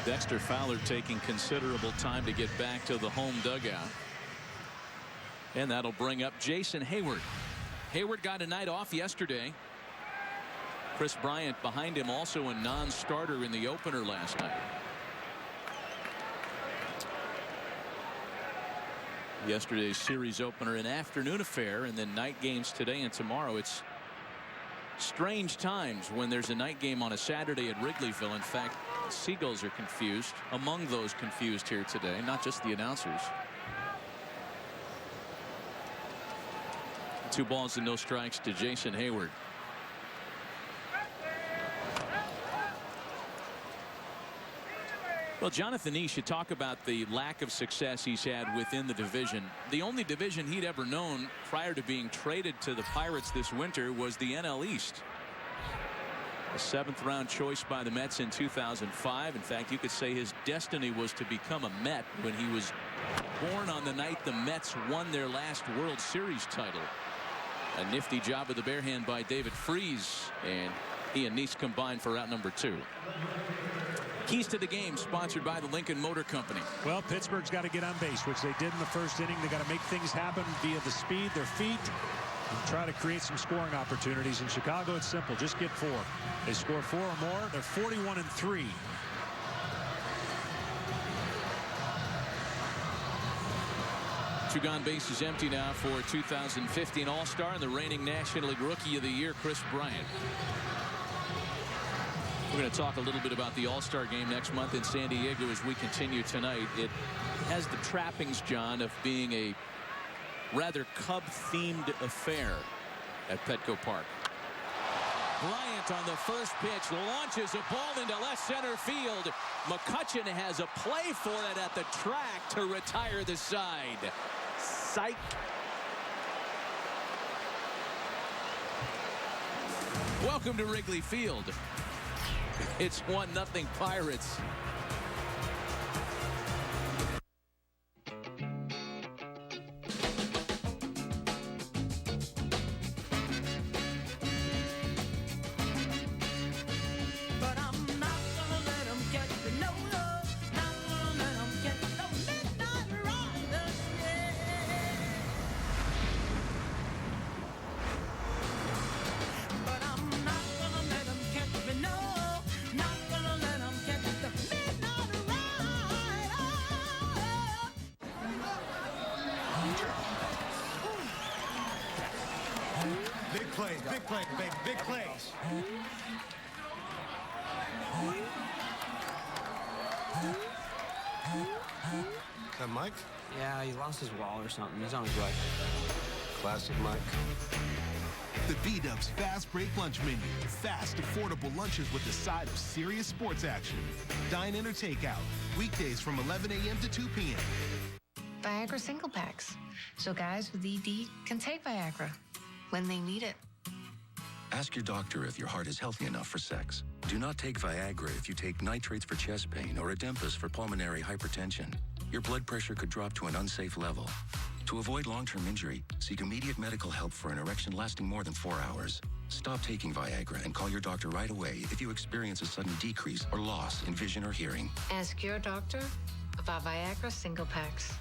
Dexter Fowler taking considerable time to get back to the home dugout. And that'll bring up Jason Hayward. Hayward got a night off yesterday. Chris Bryant behind him, also a non-starter in the opener last night. Yesterday's series opener, an afternoon affair, and then night games today and tomorrow. It's strange times when there's a night game on a Saturday at Wrigleyville. In fact, the Seagulls are confused, among those confused here today, not just the announcers. 2 balls and no strikes to Jason Hayward. Well, Jonathan East, you talk about the lack of success he's had within the division. The only division he'd ever known prior to being traded to the Pirates this winter was the NL East. A 7th-round choice by the Mets in 2005. In fact, you could say his destiny was to become a Met when he was born on the night the Mets won their last World Series title. A nifty job of the bare hand by David Freese, and he and Nice combined for out number 2. Keys to the game sponsored by the Lincoln Motor Company. Well, Pittsburgh's got to get on base, which they did in the first inning. They got to make things happen via the speed, their feet, and try to create some scoring opportunities. In Chicago, it's simple. Just get 4. They score 4 or more. They're 41-3. Two gone, bases empty now for 2015 All-Star and the reigning National League Rookie of the Year, Chris Bryant. We're going to talk a little bit about the All-Star game next month in San Diego as we continue tonight. It has the trappings, John, of being a rather Cub-themed affair at Petco Park. Bryant on the first pitch launches a ball into left center field. McCutchen has a play for it at the track to retire the side. Psych. Welcome to Wrigley Field. It's 1-0 Pirates. Big plays, baby, big plays. Is that Mike? Yeah, he lost his wall or something. He's on his way. Classic Mike. The B-Dubs Fast Break Lunch Menu. Fast, affordable lunches with a side of serious sports action. Dine in or take out. Weekdays from 11 a.m. to 2 p.m. Viagra single packs. So guys with ED can take Viagra when they need it. Ask your doctor if your heart is healthy enough for sex. Do not take Viagra if you take nitrates for chest pain or Adempas for pulmonary hypertension. Your blood pressure could drop to an unsafe level. To avoid long-term injury, seek immediate medical help for an erection lasting more than 4 hours. Stop taking Viagra and call your doctor right away if you experience a sudden decrease or loss in vision or hearing. Ask your doctor about Viagra single packs.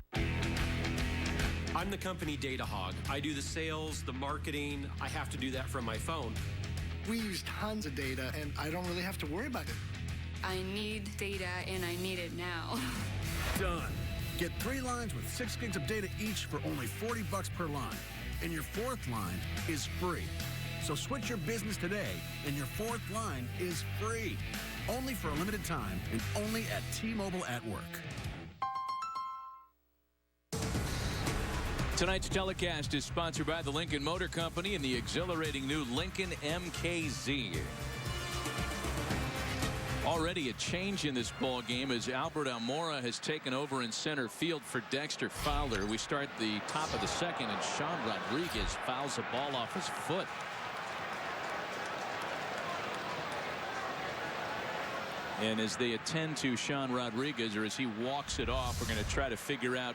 I'm the company Data Hog. I do the sales, the marketing. I have to do that from my phone. We use tons of data, and I don't really have to worry about it. I need data, and I need it now. Done. Get 3 lines with 6 gigs of data each for only $40 per line. And your 4th line is free. So switch your business today, and your 4th line is free. Only for a limited time, and only at T-Mobile at Work. Tonight's telecast is sponsored by the Lincoln Motor Company and the exhilarating new Lincoln MKZ. Already a change in this ball game as Albert Almora has taken over in center field for Dexter Fowler. We start the top of the second, and Sean Rodriguez fouls the ball off his foot. And as they attend to Sean Rodriguez, or as he walks it off, we're going to try to figure out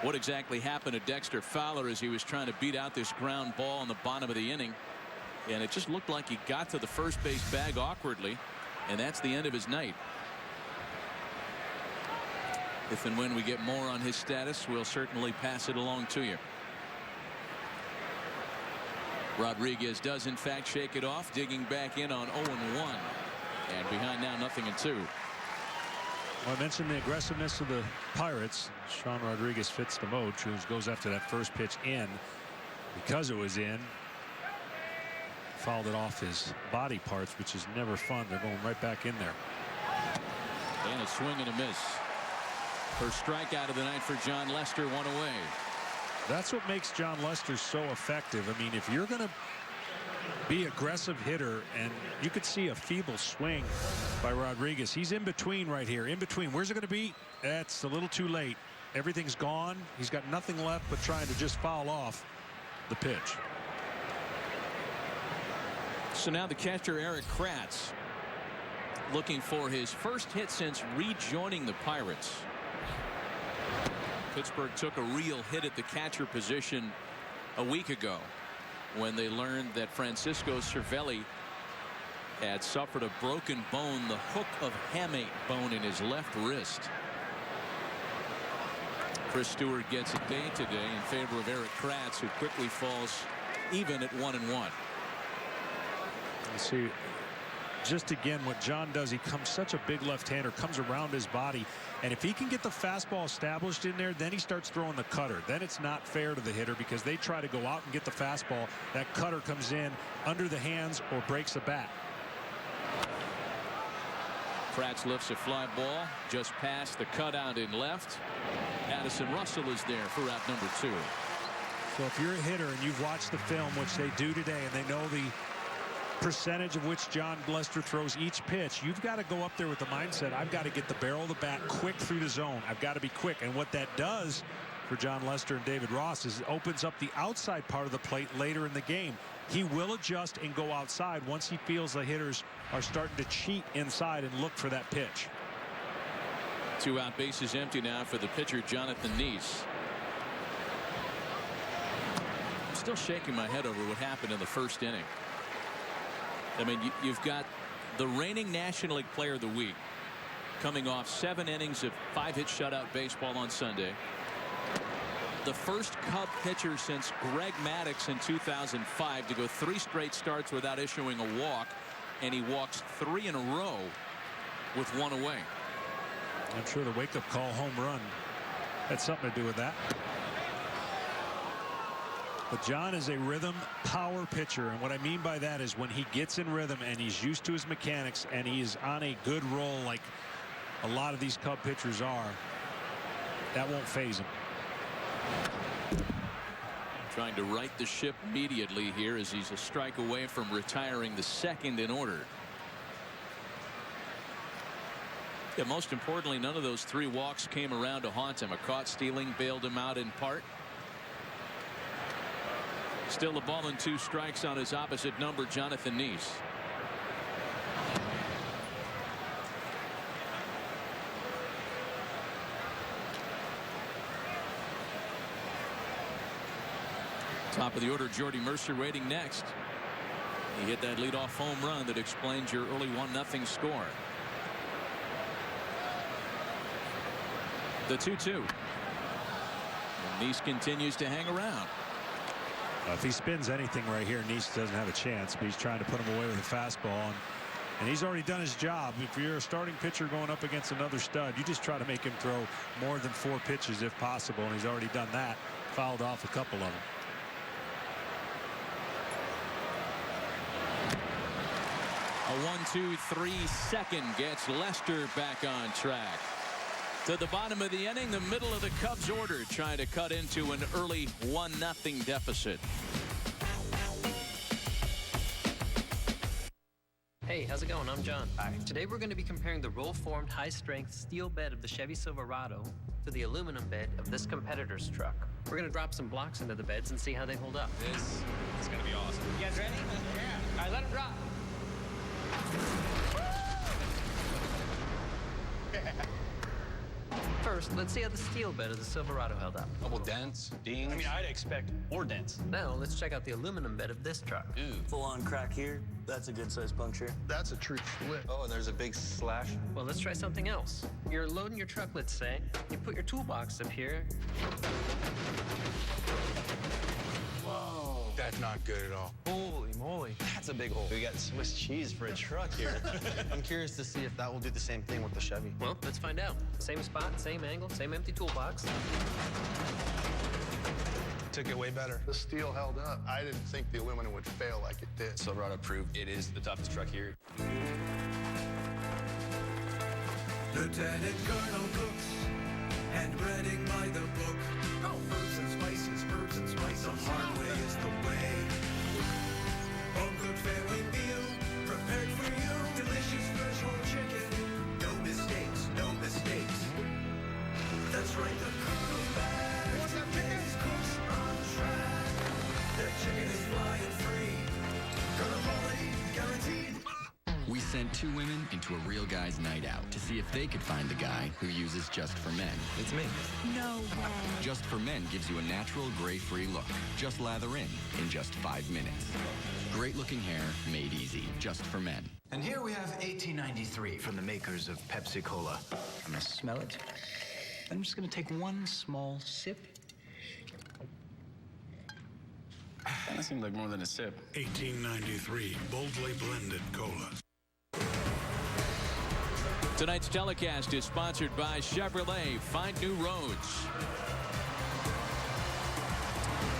what exactly happened to Dexter Fowler as he was trying to beat out this ground ball in the bottom of the inning. And it just looked like he got to the first base bag awkwardly, and that's the end of his night. If and when we get more on his status, we'll certainly pass it along to you. Rodriguez does in fact shake it off, digging back in on 0-1. And behind now 0-2. Well, I mentioned the aggressiveness of the Pirates. Sean Rodriguez fits the mode. Cruz goes after that first pitch in. Because it was in, fouled it off his body parts, which is never fun. They're going right back in there. And a swing and a miss. First strikeout of the night for John Lester, 1 away. That's what makes John Lester so effective. I mean, if you're going to be aggressive hitter, and you could see a feeble swing by Rodriguez. He's in between right here. In between. Where's it going to be? That's a little too late. Everything's gone. He's got nothing left but trying to just foul off the pitch. So now the catcher, Eric Kratz, looking for his first hit since rejoining the Pirates. Pittsburgh took a real hit at the catcher position a week ago when they learned that Francisco Cervelli had suffered a broken bone, the hook of hamate bone in his left wrist. Chris Stewart gets a day today in favor of Eric Kratz, who quickly falls even at 1-1. You see, just again what John does, he comes such a big left-hander, comes around his body, and if he can get the fastball established in there, then he starts throwing the cutter. Then it's not fair to the hitter because they try to go out and get the fastball. That cutter comes in under the hands or breaks the bat. Kratz lifts a fly ball just past the cutout in left. Addison Russell is there for out number 2. So if you're a hitter and you've watched the film, which they do today, and they know the percentage of which John Lester throws each pitch, you've got to go up there with the mindset, I've got to get the barrel of the bat quick through the zone. I've got to be quick. And what that does for John Lester and David Ross is it opens up the outside part of the plate later in the game. He will adjust and go outside once he feels the hitters are starting to cheat inside and look for that pitch. 2 out, bases empty now for the pitcher, Jonathan Neese. I'm still shaking my head over what happened in the first inning. I mean, you've got the reigning National League Player of the Week coming off 7 innings of 5-hit shutout baseball on Sunday. The first Cub pitcher since Greg Maddux in 2005 to go 3 straight starts without issuing a walk, and he walks 3 in a row with 1 away. I'm sure the wake-up call home run had something to do with that. But John is a rhythm power pitcher, and what I mean by that is when he gets in rhythm and he's used to his mechanics and he's on a good roll like a lot of these Cub pitchers are, that won't faze him. Trying to right the ship immediately here as he's a strike away from retiring the second in order. Yeah, most importantly, none of those 3 walks came around to haunt him. A caught stealing bailed him out in part. Still a ball and 2 strikes on his opposite number, Jonathan Neese. Top of the order, Jordy Mercer waiting next. He hit that leadoff home run that explains your early 1-0 score. The 2-2. And Neese continues to hang around. If he spins anything right here, Neese doesn't have a chance, but he's trying to put him away with a fastball. And he's already done his job. If you're a starting pitcher going up against another stud, you just try to make him throw more than 4 pitches if possible, and he's already done that. Fouled off a couple of them. A 1-2-3 second gets Lester back on track. To the bottom of the inning, the middle of the Cubs order trying to cut into an early 1-0 deficit. Hey, how's it going? I'm John. Hi. Today we're going to be comparing the roll-formed high-strength steel bed of the Chevy Silverado to the aluminum bed of this competitor's truck. We're going to drop some blocks into the beds and see how they hold up. This is going to be awesome. You guys ready? Yeah. All right, let them drop. First, let's see how the steel bed of the Silverado held up. Couple dents, dings. I mean, I'd expect more dents. Now, let's check out the aluminum bed of this truck. Ooh. Full-on crack here. That's a good-sized puncture. That's a true split. Oh, and there's a big slash. Well, let's try something else. You're loading your truck, let's say. You put your toolbox up here. Whoa. That's not good at all. Holy moly. That's a big hole. We got Swiss cheese for a truck here. I'm curious to see if that will do the same thing with the Chevy. Well, let's find out. Same spot, same angle, same empty toolbox. Took it way better. The steel held up. I didn't think the aluminum would fail like it did. Silverado proved it is the toughest truck here. Lieutenant Colonel Cooks, and breading by the book. No herbs and spices, the hard way is the way. Home cooked we sent 2 women into a real guy's night out to see if they could find the guy who uses Just for Men. It's me. No way. Just for Men gives you a natural gray-free look. Just lather in just 5 minutes. Great-looking hair made easy. Just for Men. And here we have 1893 from the makers of Pepsi Cola. I'm gonna smell it. I'm just gonna take one small sip. That seemed like more than a sip. 1893 boldly blended cola. Tonight's telecast is sponsored by Chevrolet. Find new roads.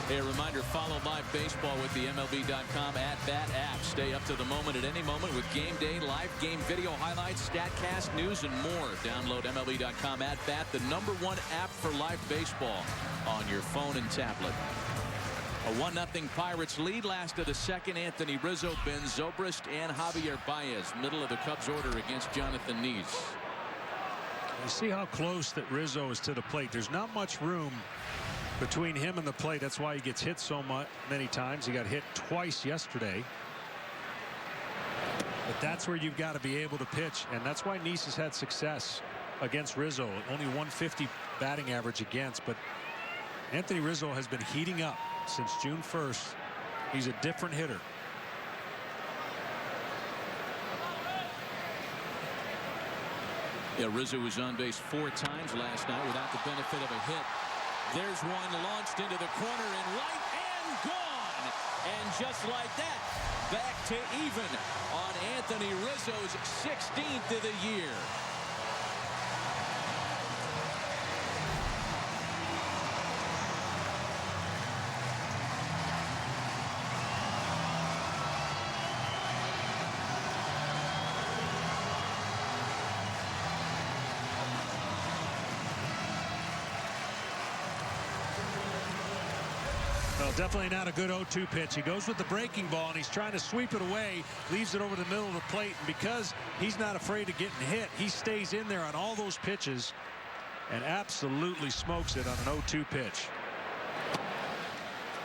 Hey, a reminder, follow live baseball with the MLB.com at-bat app. Stay up to the moment at any moment with game day, live game video highlights, StatCast, news, and more. Download MLB.com at-bat, the #1 app for live baseball on your phone and tablet. A 1-0 Pirates lead. Last of the second, Anthony Rizzo, Ben Zobrist, and Javier Baez. Middle of the Cubs order against Jonathan Neese. You see how close that Rizzo is to the plate. There's not much room between him and the plate. That's why he gets hit so many times. He got hit twice yesterday. But that's where you've got to be able to pitch, and that's why Neese has had success against Rizzo. Only 150 batting average against, but Anthony Rizzo has been heating up since June 1st. He's a different hitter. Yeah, Rizzo was on base 4 times last night without the benefit of a hit. There's one launched into the corner and right and gone. And just like that, back to even on Anthony Rizzo's 16th of the year. Well, definitely not a good 0-2 pitch. He goes with the breaking ball, and he's trying to sweep it away, leaves it over the middle of the plate, and because he's not afraid of getting hit, he stays in there on all those pitches and absolutely smokes it on an 0-2 pitch.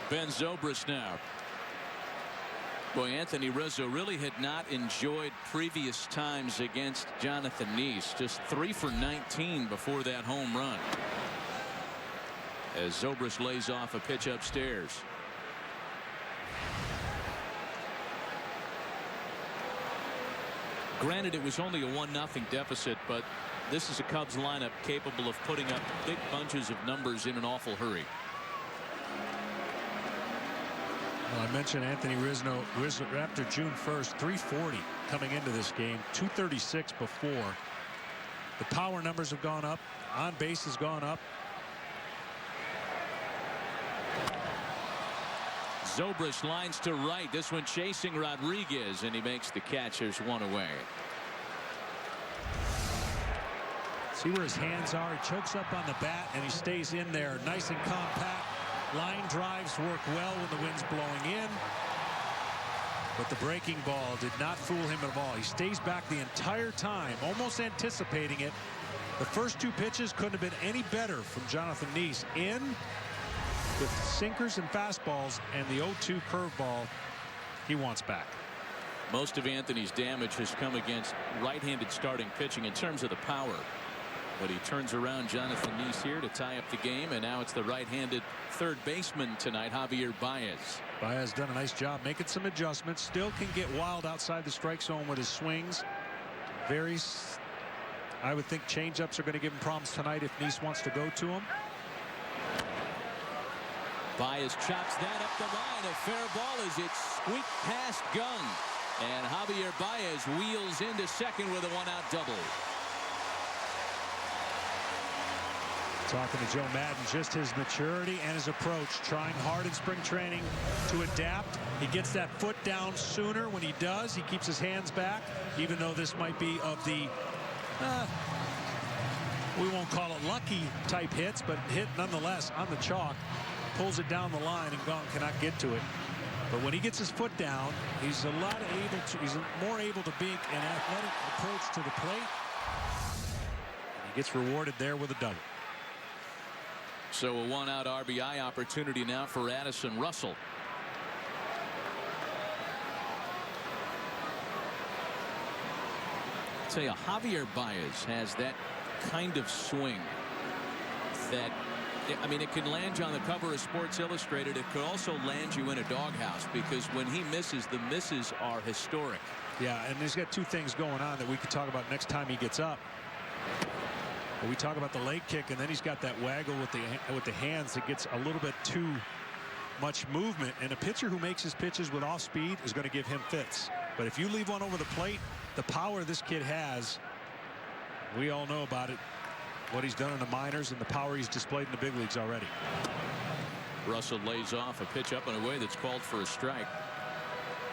Ben Zobrist now. Boy, Anthony Rizzo really had not enjoyed previous times against Jonathan Neese. Just 3 for 19 before that home run. As Zobrist lays off a pitch upstairs. Granted, it was only a 1-0 deficit, but this is a Cubs lineup capable of putting up big bunches of numbers in an awful hurry. Well, I mentioned Anthony Rizzo after June 1st, 340 coming into this game, 236 before. The power numbers have gone up, on base has gone up. Zobrist lines to right. This one chasing Rodriguez, and he makes the catch. There's one away. See where his hands are. He chokes up on the bat, and he stays in there nice and compact. Line drives work well when the wind's blowing in. But the breaking ball did not fool him at all. He stays back the entire time, almost anticipating it. The first 2 pitches couldn't have been any better from Jonathan Neese. In with sinkers and fastballs, and the 0-2 curveball he wants back. Most of Anthony's damage has come against right-handed starting pitching in terms of the power. But he turns around Jonathan Neese here to tie up the game, and now it's the right-handed third baseman tonight, Javier Baez. Baez done a nice job making some adjustments. Still can get wild outside the strike zone with his swings. I would think changeups are going to give him problems tonight if Neese wants to go to him. Baez chops that up the line. A fair ball as it squeaked past Gunn. And Javier Baez wheels into second with a 1-out double. Talking to Joe Madden, just his maturity and his approach, trying hard in spring training to adapt. He gets that foot down sooner. When he does, he keeps his hands back, even though this might be of the we won't call it lucky type hits, but hit nonetheless on the chalk. Pulls it down the line, and Gong cannot get to it. But when he gets his foot down, he's more able to be an athletic approach to the plate. He gets rewarded there with a double. So a 1-out RBI opportunity now for Addison Russell. tell you, Javier Baez has that kind of swing that, I mean, it can land you on the cover of Sports Illustrated. It could also land you in a doghouse, because when he misses, the misses are historic. Yeah, and he's got two things going on that we could talk about next time he gets up. But we talk about the leg kick, and then he's got that waggle with the hands that gets a little bit too much movement. And a pitcher who makes his pitches with off speed is going to give him fits. But if you leave one over the plate, the power this kid has, we all know about it, what he's done in the minors and the power he's displayed in the big leagues already. Russell lays off a pitch up and away that's called for a strike.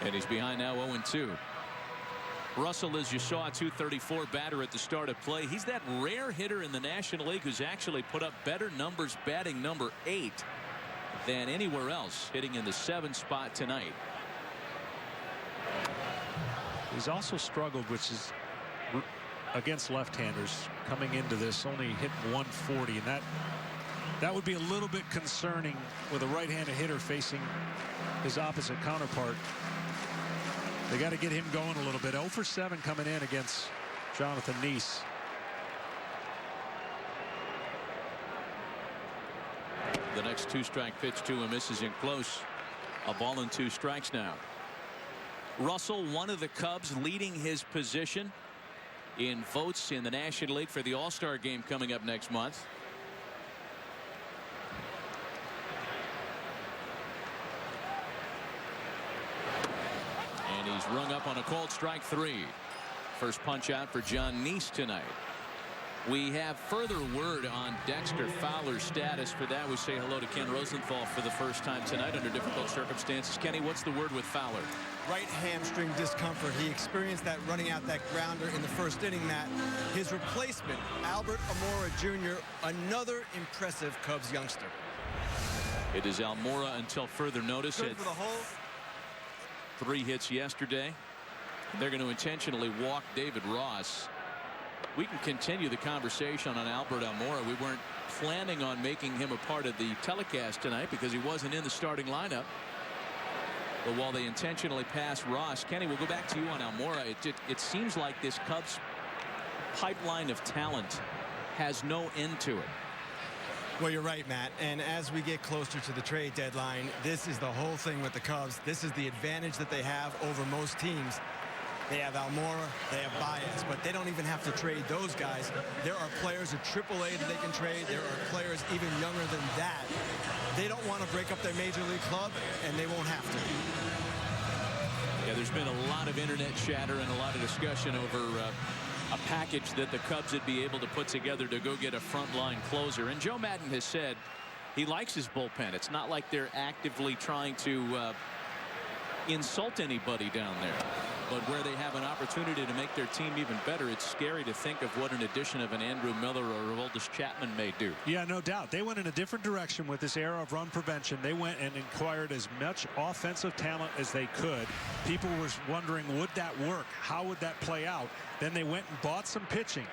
And he's behind now 0-2. Russell, as you saw, a .234 batter at the start of play. He's that rare hitter in the National League who's actually put up better numbers batting number 8 than anywhere else, hitting in the 7th spot tonight. He's also struggled, which is against left-handers coming into this, only hitting 140, and that would be a little bit concerning with a right-handed hitter facing his opposite counterpart. They got to get him going a little bit. 0 for 7 coming in against Jonathan Neese. The next 2-strike pitch to him misses in close. A ball and 2 strikes now. Russell, one of the Cubs leading his position in votes in the National League for the All-Star game coming up next month. And he's rung up on a called strike 3. First punch out for John Neese tonight. We have further word on Dexter Fowler's status. For that, we say hello to Ken Rosenthal for the first time tonight under difficult circumstances. Kenny, what's the word with Fowler? Right hamstring discomfort. He experienced that running out that grounder in the first inning, Matt. His replacement, Albert Almora Jr., another impressive Cubs youngster. It is Almora until further notice. Good for the hole. 3 hits yesterday. They're going to intentionally walk David Ross. We can continue the conversation on Albert Almora. We weren't planning on making him a part of the telecast tonight because he wasn't in the starting lineup. But while they intentionally pass Ross, Kenny, we'll go back to you on Almora. It seems like this Cubs pipeline of talent has no end to it. Well, you're right, Matt. And as we get closer to the trade deadline, this is the whole thing with the Cubs. This is the advantage that they have over most teams. They have Almora, they have Baez, but they don't even have to trade those guys. There are players at AAA that they can trade. There are players even younger than that. They don't want to break up their major league club, and they won't have to. Yeah, there's been a lot of internet chatter and a lot of discussion over a package that the Cubs would be able to put together to go get a frontline closer. And Joe Maddon has said he likes his bullpen. It's not like they're actively trying to insult anybody down there. But where they have an opportunity to make their team even better, it's scary to think of what an addition of an Andrew Miller or Aroldis Chapman may do. Yeah, no doubt. They went in a different direction with this era of run prevention. They went and acquired as much offensive talent as they could. People were wondering, would that work? How would that play out? Then they went and bought some pitching.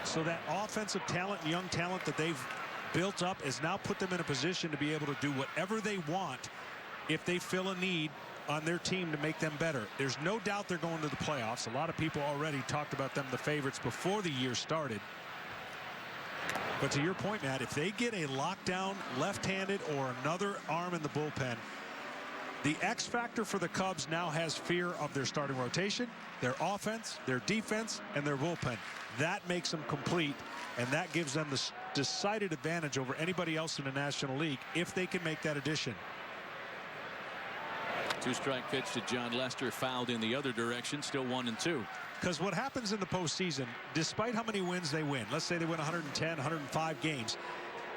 So that offensive talent, young talent that they've built up has now put them in a position to be able to do whatever they want if they fill a need on their team to make them better. There's no doubt they're going to the playoffs. A lot of people already talked about them the favorites before the year started. But to your point, Matt, if they get a lockdown left-handed or another arm in the bullpen, the X factor for the Cubs now has fear of their starting rotation, their offense, their defense, and their bullpen. That makes them complete, and that gives them the decided advantage over anybody else in the National League if they can make that addition. 2-strike pitch to John Lester, fouled in the other direction, still 1-2. Because what happens in the postseason, despite how many wins they win, let's say they win 110, 105 games,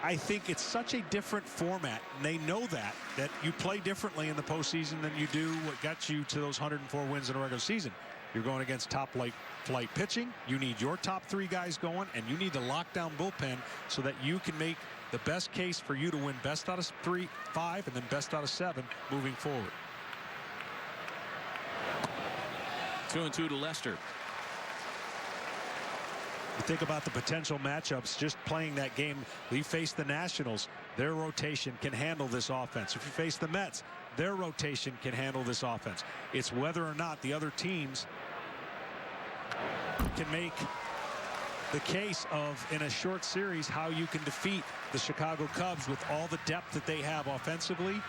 I think it's such a different format, and they know that you play differently in the postseason than you do what got you to those 104 wins in a regular season. You're going against top flight pitching. You need your top 3 guys going, and you need to lock down bullpen so that you can make the best case for you to win best out of 3, 5, and then best out of 7 moving forward. 2-2 to Lester. You think about the potential matchups just playing that game. We face the Nationals. Their rotation can handle this offense. If you face the Mets, their rotation can handle this offense. It's whether or not the other teams can make the case of, in a short series, how you can defeat the Chicago Cubs with all the depth that they have offensively.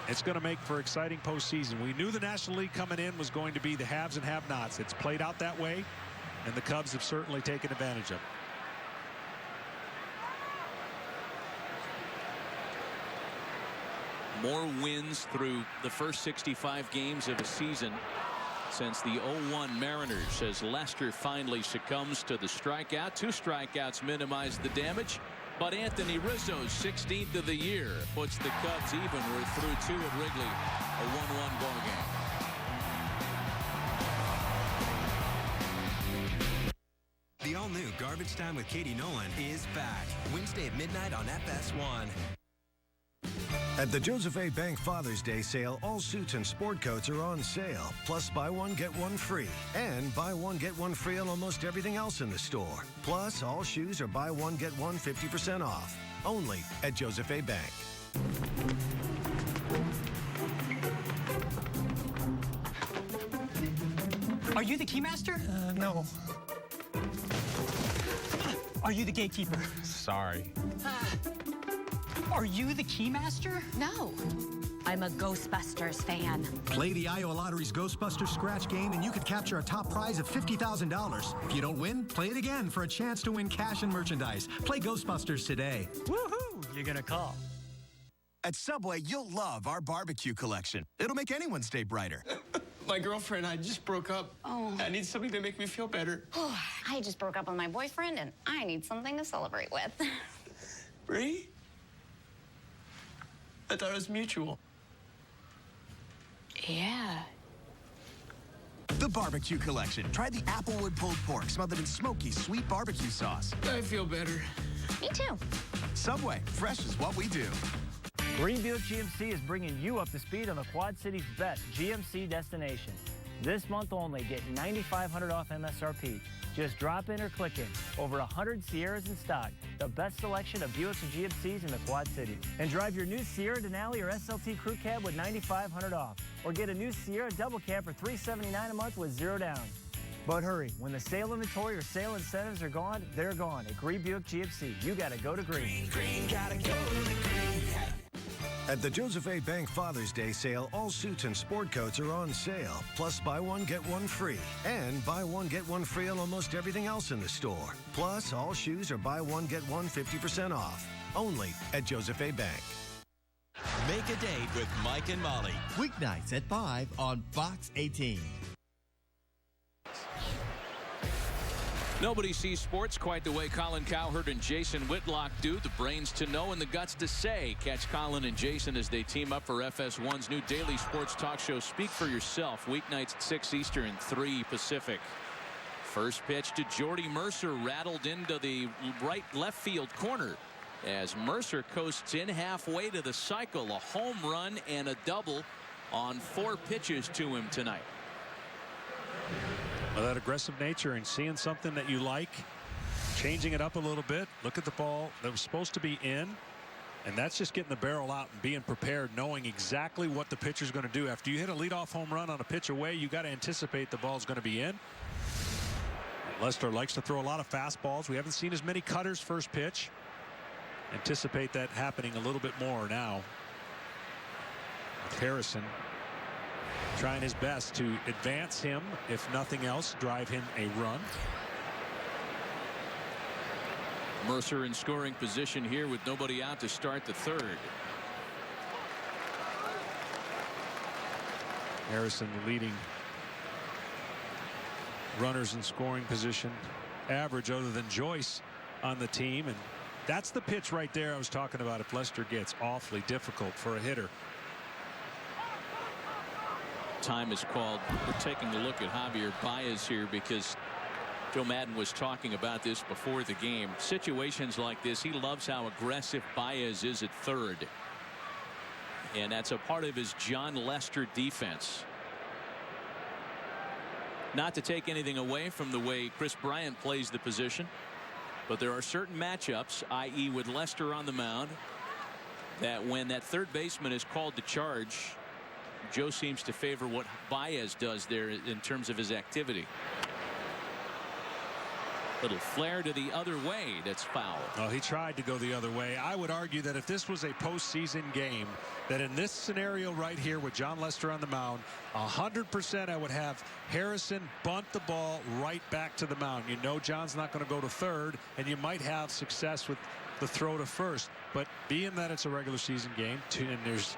It's going to make for exciting postseason. We knew the National League coming in was going to be the haves and have-nots. It's played out that way, and the Cubs have certainly taken advantage of it. More wins through the first 65 games of the season since the 0-1 Mariners, as Lester finally succumbs to the strikeout. 2 strikeouts minimize the damage, but Anthony Rizzo's 16th of the year puts the Cubs even. We're through 2 at Wrigley, a 1-1 ball game. The all-new Garbage Time with Katie Nolan is back Wednesday at midnight on FS1. At the Joseph A. Bank Father's Day sale, all suits and sport coats are on sale. Plus, buy one, get one free. And buy one, get one free on almost everything else in the store. Plus, all shoes are buy one, get one 50% off. Only at Joseph A. Bank. Are you the keymaster? No. Are you the gatekeeper? Sorry. Are you the keymaster? No. I'm a Ghostbusters fan. Play the Iowa Lottery's Ghostbusters scratch game and you could capture a top prize of $50,000. If you don't win, play it again for a chance to win cash and merchandise. Play Ghostbusters today. Woohoo! You're gonna call. At Subway, you'll love our barbecue collection. It'll make anyone's day brighter. My girlfriend and I just broke up. Oh. I need something to make me feel better. I just broke up with my boyfriend, and I need something to celebrate with. Bree? I thought it was mutual. Yeah. The barbecue collection. Try the Applewood pulled pork smothered in smoky, sweet barbecue sauce. I feel better. Me too. Subway, fresh is what we do. Green Buick GMC is bringing you up to speed on the Quad City's best GMC destination. This month only, get $9,500 off MSRP. Just drop in or click in. Over 100 Sierras in stock. The best selection of Buicks and GMCs in the Quad Cities. And drive your new Sierra Denali or SLT Crew Cab with $9,500 off. Or get a new Sierra Double Cab for $379 a month with 0 down. But hurry, when the sale inventory or sale incentives are gone, they're gone at Green Buick GMC. You gotta go to Green. Green, gotta go to Green. At the Joseph A. Bank Father's Day sale, all suits and sport coats are on sale. Plus, buy one, get one free. And buy one, get one free on almost everything else in the store. Plus, all shoes are buy one, get one 50% off. Only at Joseph A. Bank. Make a date with Mike and Molly. Weeknights at 5 on Fox 18. Nobody sees sports quite the way Colin Cowherd and Jason Whitlock do. The brains to know and the guts to say. Catch Colin and Jason as they team up for FS1's new daily sports talk show, Speak for Yourself, weeknights at 6 Eastern, 3 Pacific. First pitch to Jordy Mercer, rattled into the left field corner as Mercer coasts in halfway to the cycle. A home run and a double on 4 pitches to him tonight. Well, that aggressive nature and seeing something that you like, changing it up a little bit. Look at the ball that was supposed to be in, and that's just getting the barrel out and being prepared, knowing exactly what the pitcher's going to do. After you hit a leadoff home run on a pitch away, you got to anticipate the ball's going to be in. And Lester likes to throw a lot of fastballs. We haven't seen as many cutters first pitch. Anticipate that happening a little bit more now. Harrison trying his best to advance him, if nothing else, drive him a run. Mercer in scoring position here with nobody out to start the third. Harrison, the leading runners in scoring position average other than Joyce on the team, and that's the pitch right there I was talking about. If Lester gets awfully difficult for a hitter. Time is called. We're taking a look at Javier Baez here because Joe Madden was talking about this before the game. Situations like this, he loves how aggressive Baez is at third. And that's a part of his John Lester defense. Not to take anything away from the way Chris Bryant plays the position, but there are certain matchups, i.e. with Lester on the mound, that when that third baseman is called to charge, Joe seems to favor what Baez does there in terms of his activity. Little flare to the other way. That's foul. Well, he tried to go the other way. I would argue that if this was a postseason game, that in this scenario right here with John Lester on the mound, 100% I would have Harrison bunt the ball right back to the mound. You know John's not going to go to third, and you might have success with the throw to first. But being that it's a regular season game, and there's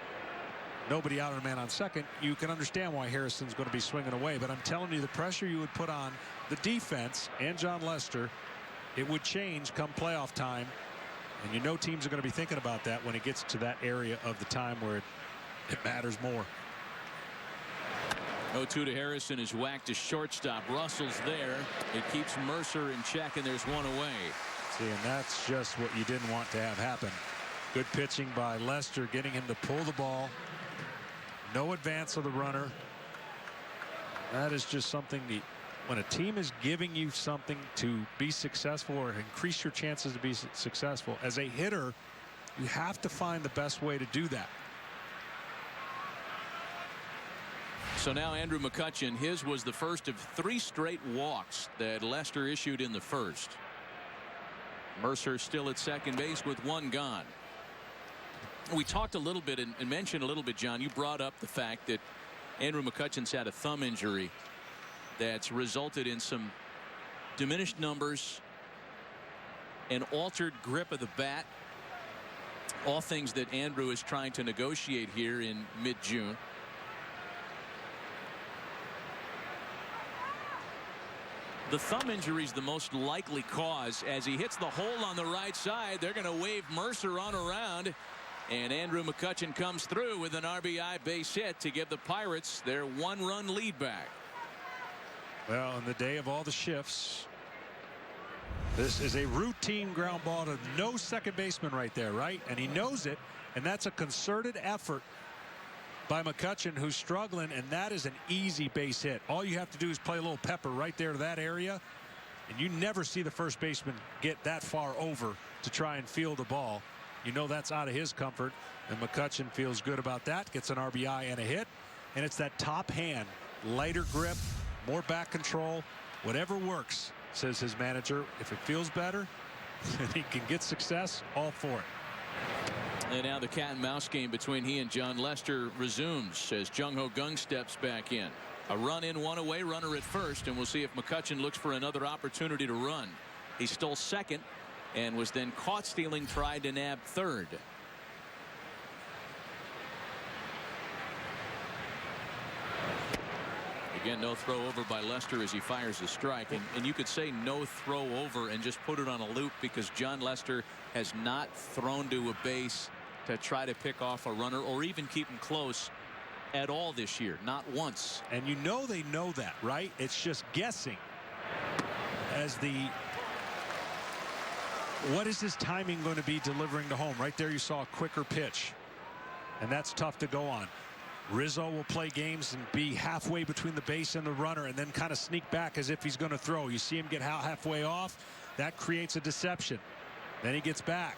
nobody out and a man on second, you can understand why Harrison's going to be swinging away. But I'm telling you, the pressure you would put on the defense and John Lester, it would change come playoff time. And you know teams are going to be thinking about that when it gets to that area of the time where it matters more. 0-2 to Harrison is whacked to shortstop. Russell's there. It keeps Mercer in check, and there's one away. See, and that's just what you didn't want to have happen. Good pitching by Lester, getting him to pull the ball. No advance of the runner. That is just something that when a team is giving you something to be successful or increase your chances to be successful, as a hitter, you have to find the best way to do that. So now Andrew McCutchen, his was the first of 3 straight walks that Lester issued in the first. Mercer still at second base with 1 gone. We talked a little bit and mentioned a little bit, John. You brought up the fact that Andrew McCutchen's had a thumb injury that's resulted in some diminished numbers, an altered grip of the bat. All things that Andrew is trying to negotiate here in mid-June. The thumb injury is the most likely cause. As he hits the hole on the right side, they're going to wave Mercer on around. And Andrew McCutchen comes through with an RBI base hit to give the Pirates their 1-run lead back. Well, in the day of all the shifts, this is a routine ground ball to no second baseman right there, right? And he knows it, and that's a concerted effort by McCutchen, who's struggling, and that is an easy base hit. All you have to do is play a little pepper right there to that area, and you never see the first baseman get that far over to try and field the ball. You know that's out of his comfort, and McCutchen feels good about that, gets an RBI and a hit, and it's that top hand, lighter grip, more back control, whatever works, says his manager. If it feels better and he can get success, all for it. And now the cat and mouse game between he and John Lester resumes as Jung-Ho Kang steps back in. A run in, 1 away, runner at first, and we'll see if McCutchen looks for another opportunity to run. He stole second and was then caught stealing, tried to nab third. Again, no throw over by Lester as he fires a strike. And you could say no throw over and just put it on a loop, because John Lester has not thrown to a base to try to pick off a runner or even keep him close at all this year. Not once. And you know they know that, right? It's just guessing as what is his timing going to be delivering to home? Right there you saw a quicker pitch, and that's tough to go on. Rizzo will play games and be halfway between the base and the runner and then kind of sneak back as if he's going to throw. You see him get halfway off. That creates a deception. Then he gets back.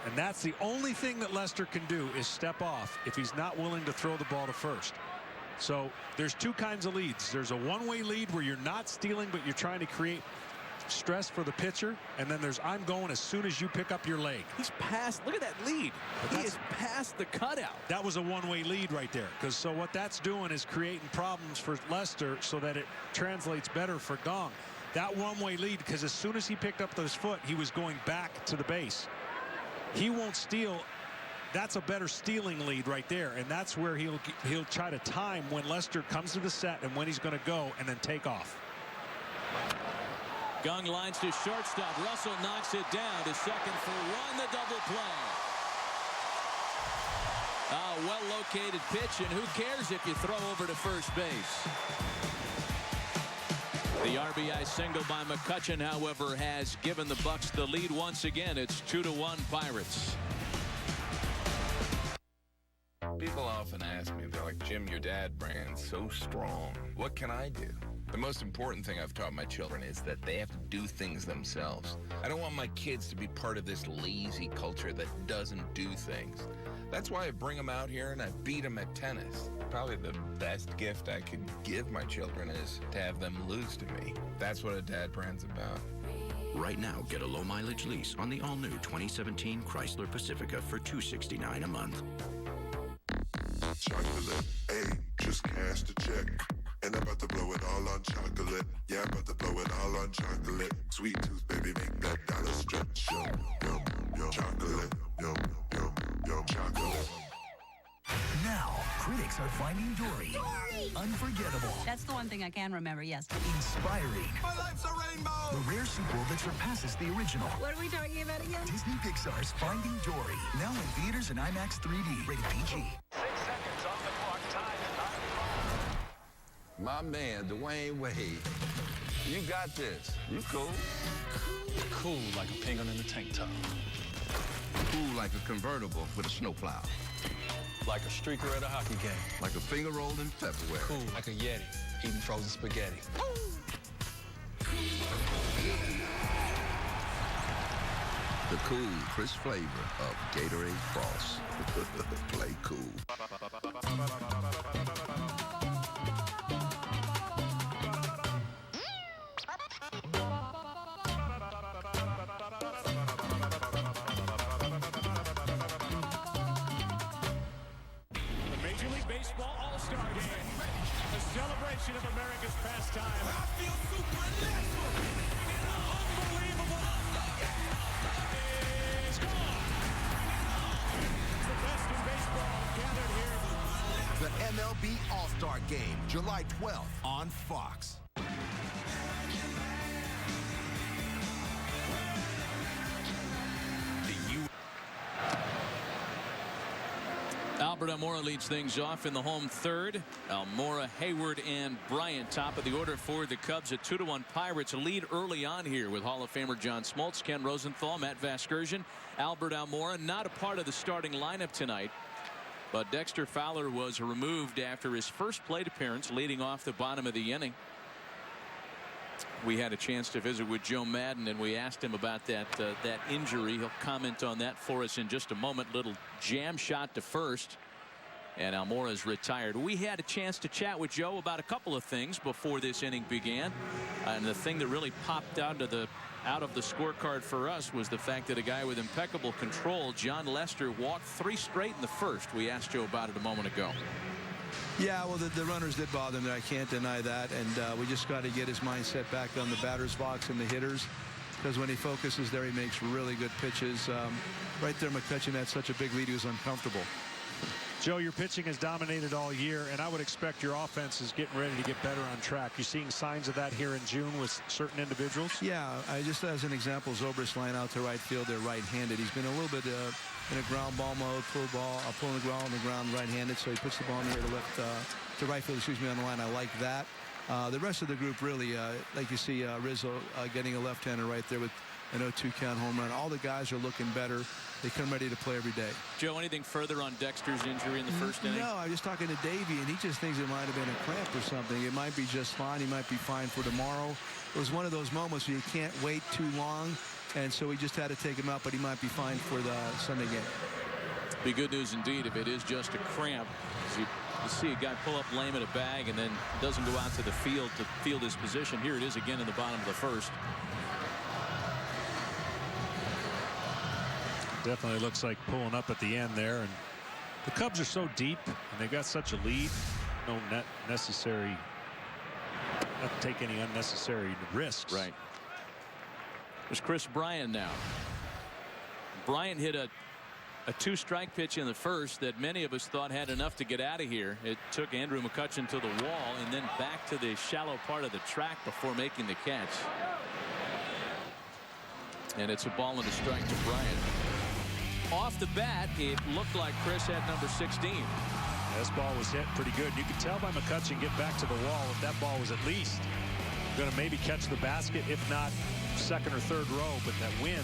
And that's the only thing that Lester can do, is step off if he's not willing to throw the ball to first. So there's 2 kinds of leads. There's a one-way lead where you're not stealing, but you're trying to create stress for the pitcher, and then there's I'm going as soon as you pick up your leg. He's past. Look at that lead. He is past the cutout. That was a one-way lead right there, because so what that's doing is creating problems for Lester so that it translates better for Kang. That one-way lead, because as soon as he picked up his foot, he was going back to the base. He won't steal. That's a better stealing lead right there, and that's where he'll try to time when Lester comes to the set and when he's going to go and then take off. Kang lines to shortstop. Russell knocks it down to second for 1. The double play. A well-located pitch, and who cares if you throw over to first base. The RBI single by McCutchen, however, has given the Bucks the lead once again. It's 2-1 Pirates. People often ask me, they're like, Jim, your dad brand's so strong. What can I do? The most important thing I've taught my children is that they have to do things themselves. I don't want my kids to be part of this lazy culture that doesn't do things. That's why I bring them out here and I beat them at tennis. Probably the best gift I could give my children is to have them lose to me. That's what a dad brand's about. Right now, get a low-mileage lease on the all-new 2017 Chrysler Pacifica for $269 a month. Chocolate, ayy, just cash the check. And I'm about to blow it all on chocolate. Yeah, I'm about to blow it all on chocolate. Sweet tooth, baby, make that dollar stretch. Yo, yo, yo, chocolate. Yo, yo, yo, chocolate. Now, critics are finding Dory unforgettable, That's the one thing I can remember, yes. inspiring, My life's a rainbow! the rare sequel that surpasses the original. What are we talking about again? Disney Pixar's Finding Dory, now in theaters and IMAX 3D, rated PG. My man, Dwayne Wade. You got this. You cool. Cool like a penguin in a tank top. Cool like a convertible with a snowplow. Like a streaker at a hockey game. Like a finger rolled in February. Cool like a Yeti eating frozen spaghetti. The cool, crisp flavor of Gatorade Frost. Play cool. The Major League Baseball All-Star Game. A celebration of America's pastime. I feel supernatural. Unbelievable. Is gone. The best in baseball gathered here. The MLB All-Star Game, July 12th on Fox. Albert Almora leads things off in the home third. Almora, Hayward, and Bryant top of the order for the Cubs. A 2-1 Pirates lead early on here with Hall of Famer John Smoltz, Ken Rosenthal, Matt Vasgersian, Albert Almora not a part of the starting lineup tonight. But Dexter Fowler was removed after his first plate appearance, leading off the bottom of the inning. We had a chance to visit with Joe Madden, and we asked him about that injury. He'll comment on that for us in just a moment. Little jam shot to first, and Almora's retired. We had a chance to chat with Joe about a couple of things before this inning began, and the thing that really popped out of the scorecard for us was the fact that a guy with impeccable control, John Lester, walked 3 straight in the first. We asked Joe about it a moment ago. Yeah, well, the runners did bother him. I can't deny that. And we just got to get his mindset back on the batter's box and the hitters, because when he focuses there, he makes really good pitches. Right there, McCutcheon had such a big lead, he was uncomfortable. Joe, your pitching has dominated all year, and I would expect your offense is getting ready to get better on track. You seeing signs of that here in June with certain individuals? Yeah, just as an example, Zobrist line out to right field, they're right-handed. He's been a little bit in a ground ball mode, pulling the ball on the ground right-handed, so he puts the ball in the air to right field, on the line. I like that. The rest of the group really, like you see Rizzo getting a left-hander right there with an 0-2 count home run. All the guys are looking better. They come ready to play every day. Joe, anything further on Dexter's injury in the first inning? No, I was talking to Davey, and he just thinks it might have been a cramp or something. It might be just fine. He might be fine for tomorrow. It was one of those moments where you can't wait too long, and so we just had to take him out, but he might be fine for the Sunday game. Be good news indeed if it is just a cramp. You see a guy pull up lame at a bag and then doesn't go out to the field to field his position. Here it is again in the bottom of the first. Definitely looks like pulling up at the end there, and the Cubs are so deep and they got such a lead. No necessary, not to take any unnecessary risks. Right. There's Chris Bryant now. Bryant hit a 2-strike pitch in the first that many of us thought had enough to get out of here. It took Andrew McCutcheon to the wall and then back to the shallow part of the track before making the catch. And it's a ball and a strike to Bryant. Off the bat, it looked like Chris had number 16. This ball was hit pretty good. You could tell by McCutcheon get back to the wall if that ball was at least going to maybe catch the basket, if not second or third row. But that wind,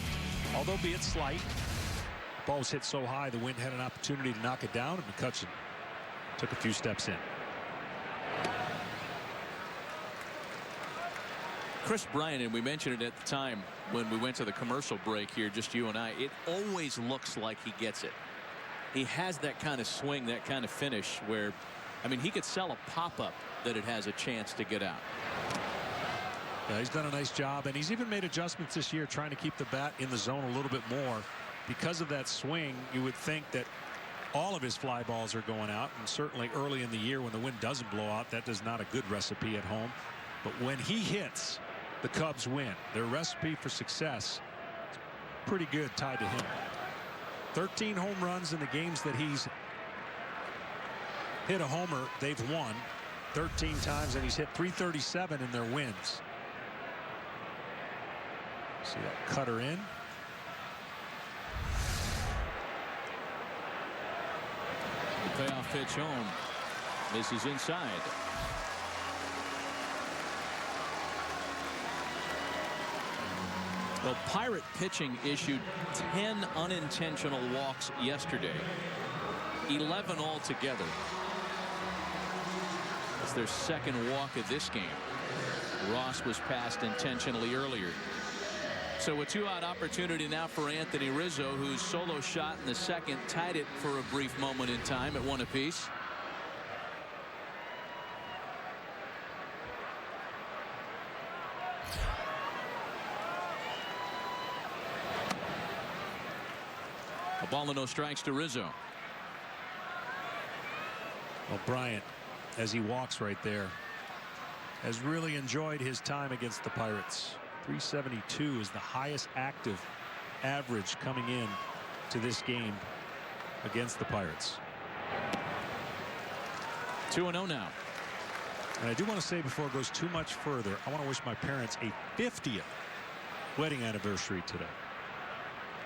although be it slight, the ball was hit so high the wind had an opportunity to knock it down, and McCutcheon took a few steps in. Chris Bryant, and we mentioned it at the time when we went to the commercial break here, just you and I, it always looks like he gets it. he has that kind of swing, that kind of finish where, I mean, he could sell a pop-up that it has a chance to get out. Yeah, he's done a nice job, and he's even made adjustments this year trying to keep the bat in the zone a little bit more. Because of that swing, you would think that all of his fly balls are going out, and certainly early in the year when the wind doesn't blow out, that is not a good recipe at home. But when he hits, the Cubs win. Their recipe for success is pretty good, tied to him. 13 home runs in the games that he's hit a homer, they've won 13 times, and he's hit 337 in their wins. See that cutter in. The payoff pitch home. This is inside. Well, Pirate pitching issued 10 unintentional walks yesterday. 11 altogether. It's their second walk of this game. Ross was passed intentionally earlier. So a 2-out opportunity now for Anthony Rizzo, whose solo shot in the second tied it for a brief moment in time at 1 apiece. A ball and no strikes to Rizzo. Well, Bryant, as he walks right there, has really enjoyed his time against the Pirates. 372 is the highest active average coming in to this game against the Pirates. 2-0 now. And I do want to say before it goes too much further, I want to wish my parents a 50th wedding anniversary today.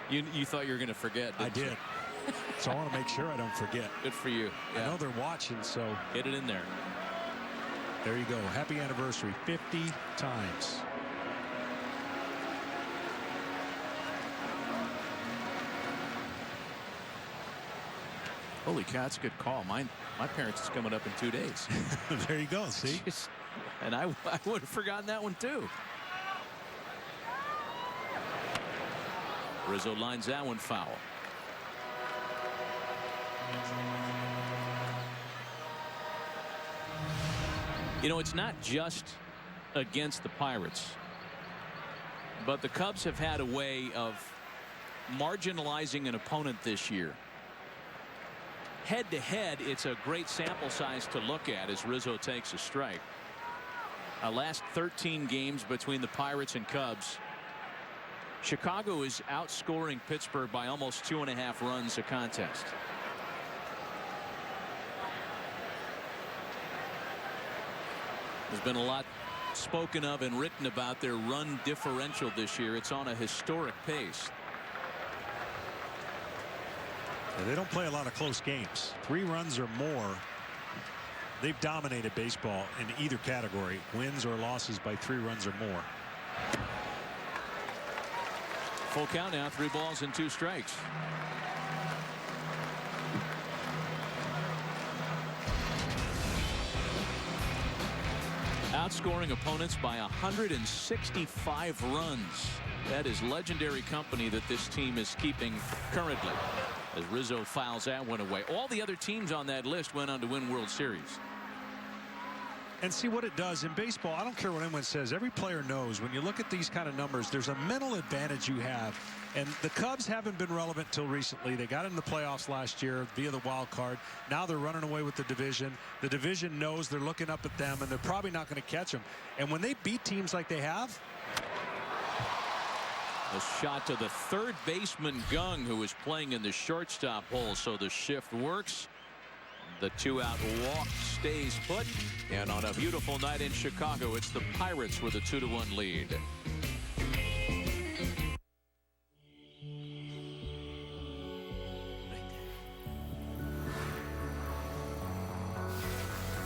You thought you were going to forget. I did. So I want to make sure I don't forget. Good for you. Yeah. I know they're watching, so get it in there. There you go. Happy anniversary 50 times. Holy cow, that's a good call. My parents is coming up in 2 days. There you go. See? And I would have forgotten that one too. Rizzo lines that one foul. You know, it's not just against the Pirates, but the Cubs have had a way of marginalizing an opponent this year. Head to head, it's a great sample size to look at as Rizzo takes a strike. Last 13 games between the Pirates and Cubs, Chicago is outscoring Pittsburgh by almost 2.5 runs a contest. There's been a lot spoken of and written about their run differential this year. It's on a historic pace. Yeah, they don't play a lot of close games. 3 runs or more. They've dominated baseball in either category, wins or losses by 3 runs or more. Full count now, 3 balls and 2 strikes. Outscoring opponents by 165 runs. That is legendary company that this team is keeping currently. As Rizzo fouls that one away. All the other teams on that list went on to win World Series. And see what it does in baseball. I don't care what anyone says. Every player knows when you look at these kind of numbers, there's a mental advantage you have. And the Cubs haven't been relevant till recently. They got in the playoffs last year via the wild card. Now they're running away with the division. The division knows they're looking up at them, and they're probably not going to catch them. And when they beat teams like they have. A shot to the third baseman, Gung, who is playing in the shortstop hole. So the shift works. The 2-out walk stays put. And on a beautiful night in Chicago, it's the Pirates with a 2-1 lead.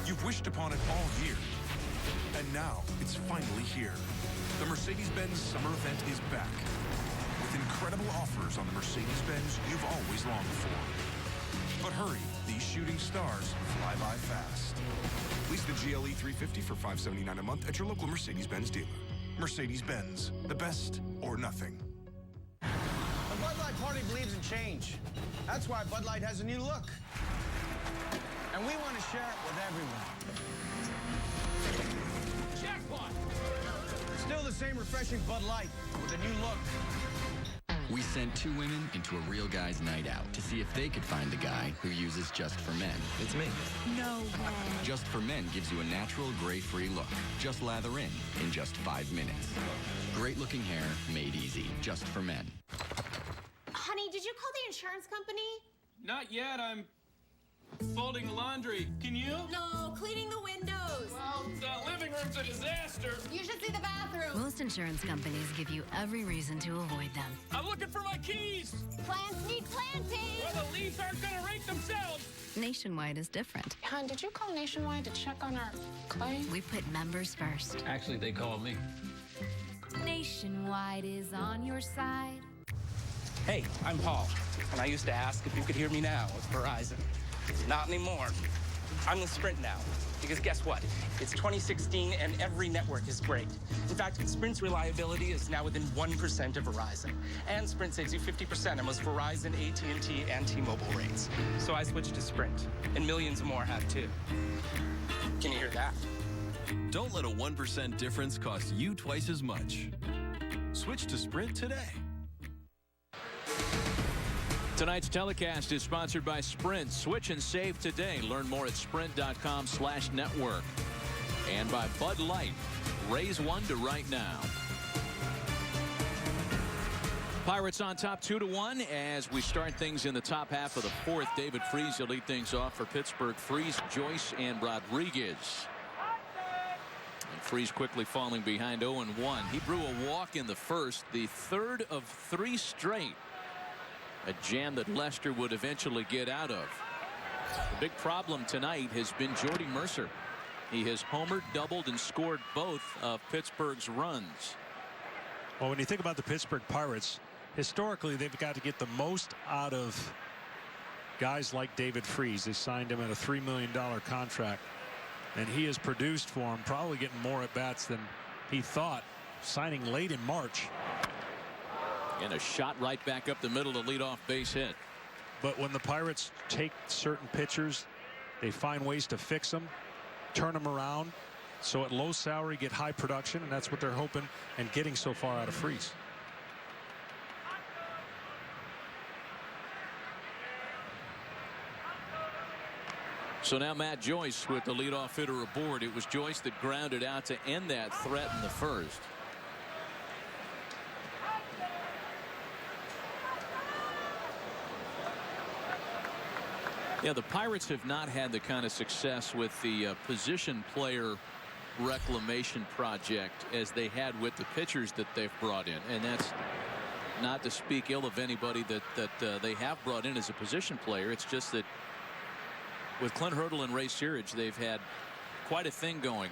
You've wished upon it all year, and now it's finally here. The Mercedes-Benz Summer Event is back with incredible offers on the Mercedes-Benz you've always longed for. But hurry, these shooting stars fly by fast. Lease the GLE 350 for $579 a month at your local Mercedes-Benz dealer. Mercedes-Benz, the best or nothing. The Bud Light party believes in change. That's why Bud Light has a new look. And we want to share it with everyone. Jackpot! Still the same refreshing Bud Light with a new look. We sent 2 women into a real guy's night out to see if they could find the guy who uses Just for Men. It's me. No way. Just for Men gives you a natural gray-free look. Just lather in just 5 minutes. Great-looking hair made easy. Just for Men. Honey, did you call the insurance company? Not yet. I'm folding the laundry. Can you? No, cleaning the windows. Well, the living room's a disaster. You should see the bathroom. Most insurance companies give you every reason to avoid them. I'm looking for my keys. Plants need planting. Well, the leaves aren't going to rake themselves. Nationwide is different. Hon, did you call Nationwide to check on our claim? We put members first. Actually, they called me. Nationwide is on your side. Hey, I'm Paul, and I used to ask if you could hear me now with Verizon. Not anymore. I'm with Sprint now, because guess what? It's 2016 and every network is great. In fact, Sprint's reliability is now within 1% of Verizon. And Sprint saves you 50% on most Verizon, AT&T, and T-Mobile rates. So I switched to Sprint, and millions more have too. Can you hear that? Don't let a 1% difference cost you twice as much. Switch to Sprint today. Tonight's telecast is sponsored by Sprint. Switch and save today. Learn more at sprint.com/network. And by Bud Light. Raise one to right now. Pirates on top 2-1 as we start things in the top half of the fourth. David Freese will lead things off for Pittsburgh. Freese, Joyce, and Rodriguez. And Freese quickly falling behind 0-1. He drew a walk in the first, the third of 3 straight. A jam that Lester would eventually get out of. The big problem tonight has been Jordy Mercer. He has homered, doubled, and scored both of Pittsburgh's runs. Well, when you think about the Pittsburgh Pirates, historically they've got to get the most out of guys like David Freese. They signed him at a $3 million contract, and he has produced for him, probably getting more at bats than he thought, signing late in March. And a shot right back up the middle to lead off base hit. But when the Pirates take certain pitchers, they find ways to fix them, turn them around, so at low salary get high production, and that's what they're hoping and getting so far out of Freese. So now Matt Joyce with the leadoff hitter aboard. It was Joyce that grounded out to end that threat in the first. Yeah, the Pirates have not had the kind of success with the position player reclamation project as they had with the pitchers that they've brought in. And that's not to speak ill of anybody that they have brought in as a position player. It's just that with Clint Hurdle and Ray Searage, they've had quite a thing going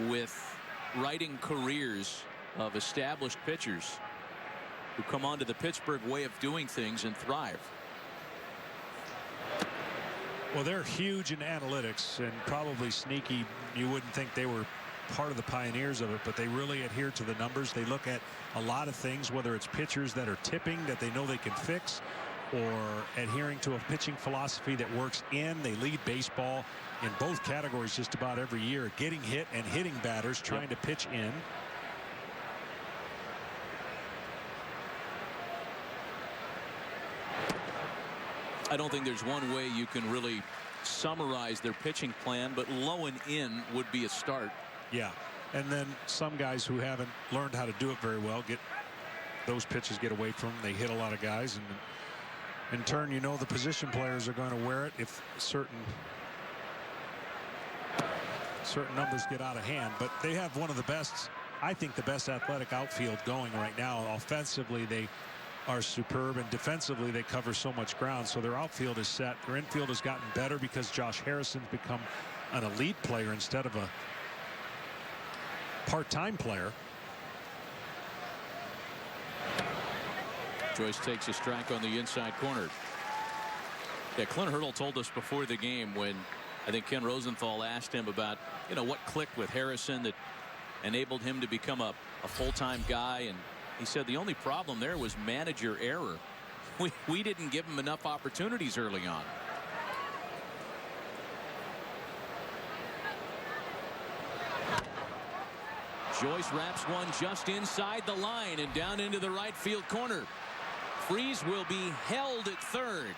with writing careers of established pitchers who come onto the Pittsburgh way of doing things and thrive. Well, they're huge in analytics and probably sneaky. You wouldn't think they were part of the pioneers of it, but they really adhere to the numbers. They look at a lot of things, whether it's pitchers that are tipping that they know they can fix, or adhering to a pitching philosophy that works in. They lead baseball in both categories just about every year, getting hit and hitting batters, trying to pitch in. I don't think there's one way you can really summarize their pitching plan, but low and in would be a start. Yeah, and then some guys who haven't learned how to do it very well get those pitches get away from them. They hit a lot of guys, and in turn, you know, the position players are going to wear it if certain numbers get out of hand. But they have one of the best, I think the best athletic outfield going right now. Offensively, they are superb, and defensively they cover so much ground, so their outfield is set. Their infield has gotten better because Josh Harrison's become an elite player instead of a part-time player. Joyce takes a strike on the inside corner. Yeah, Clint Hurdle told us before the game, when I think Ken Rosenthal asked him about, you know, what clicked with Harrison that enabled him to become a full-time guy, and he said the only problem there was manager error. we didn't give him enough opportunities early on. Joyce wraps one just inside the line and down into the right field corner. Freese will be held at third.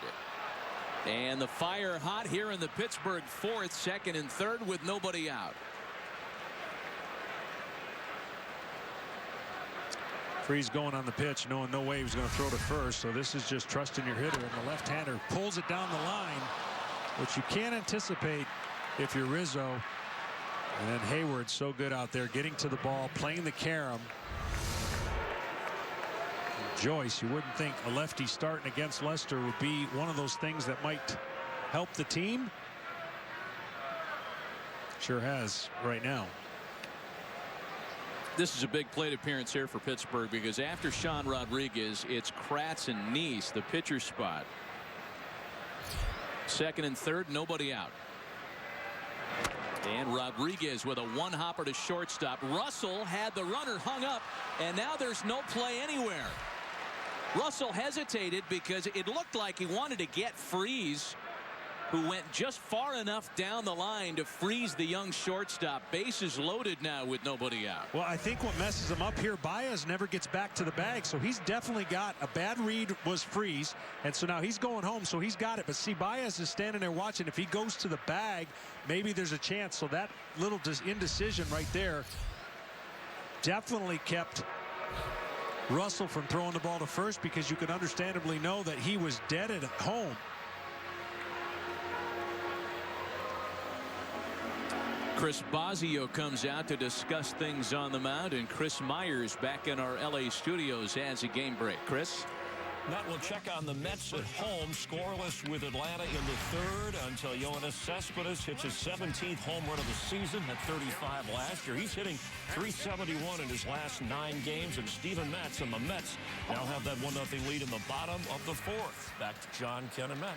And the fire hot here in the Pittsburgh fourth, second and third with nobody out. Freese going on the pitch, knowing no way he was going to throw to first. So this is just trusting your hitter, and the left-hander pulls it down the line, which you can't anticipate if you're Rizzo. And then Hayward's so good out there, getting to the ball, playing the carom. Joyce, you wouldn't think a lefty starting against Lester would be one of those things that might help the team. Sure has right now. This is a big plate appearance here for Pittsburgh, because after Sean Rodriguez, it's Kratz and Neese, the pitcher spot. Second and third, nobody out. And Rodriguez with a one-hopper to shortstop. Russell had the runner hung up, and now there's no play anywhere. Russell hesitated because it looked like he wanted to get Freese, who went just far enough down the line to freeze the young shortstop. Bases loaded now with nobody out. Well, I think what messes him up here, Baez never gets back to the bag, so he's definitely got a bad read was Freese, and so now he's going home, so he's got it. But see, Baez is standing there watching. If he goes to the bag, maybe there's a chance. So that little indecision right there definitely kept Russell from throwing the ball to first, because you could understandably know that he was dead at home. Chris Bosio comes out to discuss things on the mound, and Chris Myers back in our LA studios as a game break. Chris? Matt, we'll check on the Mets at home, scoreless with Atlanta in the third until Yoenis Cespedes hits his 17th home run of the season at 35 last year. He's hitting .371 in his last 9 games, and Steven Matz and the Mets now have that 1-0 lead in the bottom of the fourth. Back to John, Ken, and Matt.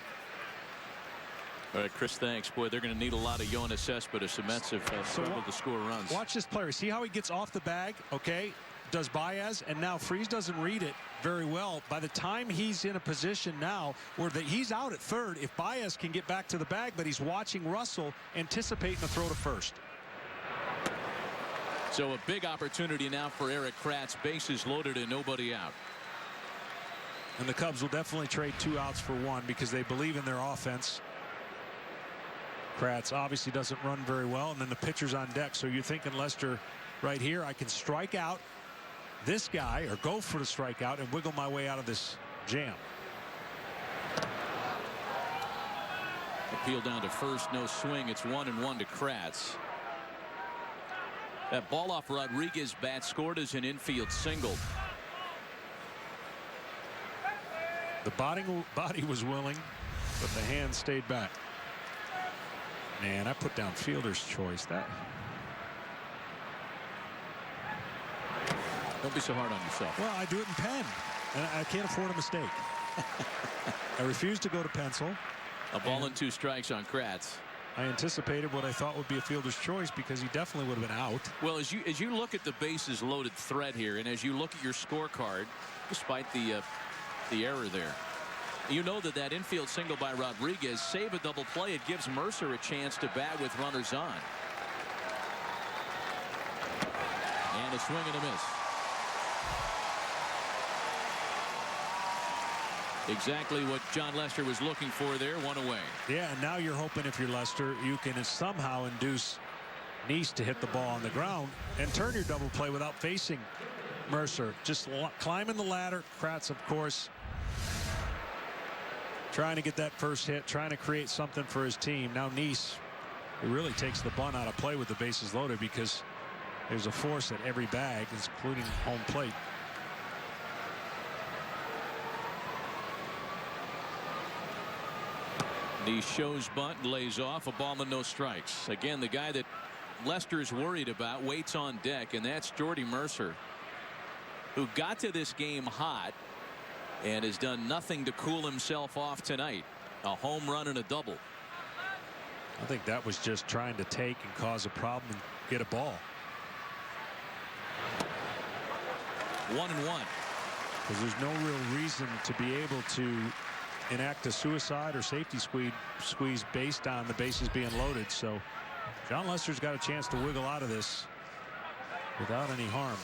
All right, Chris, thanks. Boy, they're going to need a lot of Yoenis Cespedes. The Mets have struggled to score runs. Watch this player. See how he gets off the bag, okay? Does Baez, and now Freese doesn't read it very well. By the time he's in a position now where he's out at third, if Baez can get back to the bag, but he's watching Russell anticipating a throw to first. So a big opportunity now for Eric Kratz. Bases loaded and nobody out. And the Cubs will definitely trade 2 outs for 1 because they believe in their offense. Kratz obviously doesn't run very well, and then the pitcher's on deck. So you're thinking, Lester, right here, I can strike out this guy or go for the strikeout and wiggle my way out of this jam. Appeal down to first, no swing. It's 1-1 to Kratz. That ball off Rodriguez bat scored as an infield single. The body was willing, but the hand stayed back. Man, I put down fielder's choice. Don't be so hard on yourself. Well, I do it in pen, and I can't afford a mistake. I refuse to go to pencil. A ball and 2 strikes on Kratz. I anticipated what I thought would be a fielder's choice because he definitely would have been out. Well, as you look at the bases loaded thread here, and as you look at your scorecard, despite the error there, you know that infield single by Rodriguez, save a double play, it gives Mercer a chance to bat with runners on. And a swing and a miss. Exactly what John Lester was looking for there, 1 away. Yeah, and now you're hoping, if you're Lester, you can somehow induce Neese to hit the ball on the ground and turn your double play without facing Mercer. Just climbing the ladder. Kratz, of course, trying to get that first hit, trying to create something for his team. Now Neese, he really takes the bunt out of play with the bases loaded because there's a force at every bag, including home plate. Neese shows bunt and lays off. A ball and no strikes. Again, the guy that Lester's worried about waits on deck, and that's Jordy Mercer, who got to this game hot and has done nothing to cool himself off tonight. A home run and a double. I think that was just trying to take and cause a problem and get a ball. 1-1. because there's no real reason to be able to enact a suicide or safety squeeze based on the bases being loaded. So John Lester's got a chance to wiggle out of this without any harm.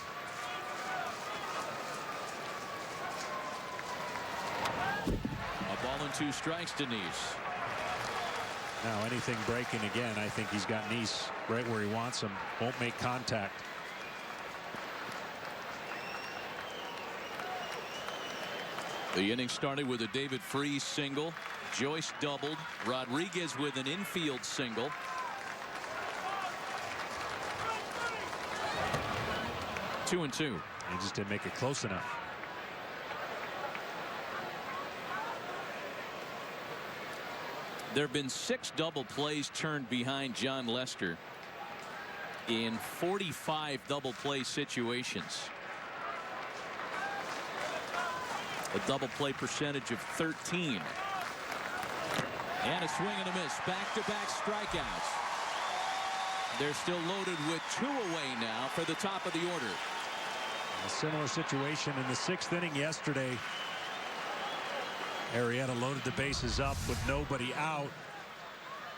A ball and 2 strikes to Neese. Now anything breaking again, I think he's got Neese right where he wants him. Won't make contact. The inning started with a David Freese single. Joyce doubled. Rodriguez with an infield single. Two and two. He just didn't make it close enough. There have been 6 double plays turned behind John Lester in 45 double play situations. A double play percentage of 13. And a swing and a miss. Back-to-back strikeouts. They're still loaded with 2 away now for the top of the order. A similar situation in the 6th inning yesterday. Arrieta loaded the bases up with nobody out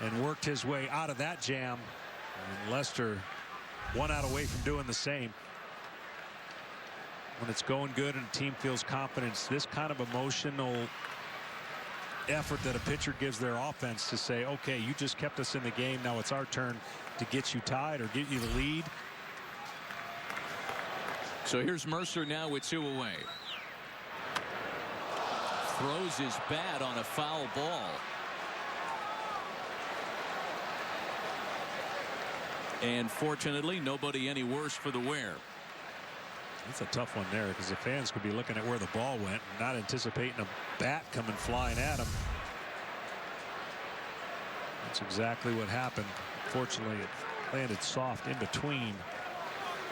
and worked his way out of that jam. And Lester 1 out away from doing the same. When it's going good and the team feels confidence, this kind of emotional effort that a pitcher gives their offense to say, okay, you just kept us in the game, now it's our turn to get you tied or get you the lead. So here's Mercer now with 2 away. Throws his bat on a foul ball. And fortunately, nobody any worse for the wear. That's a tough one there because the fans could be looking at where the ball went and not anticipating a bat coming flying at them. That's exactly what happened. Fortunately, it landed soft in between.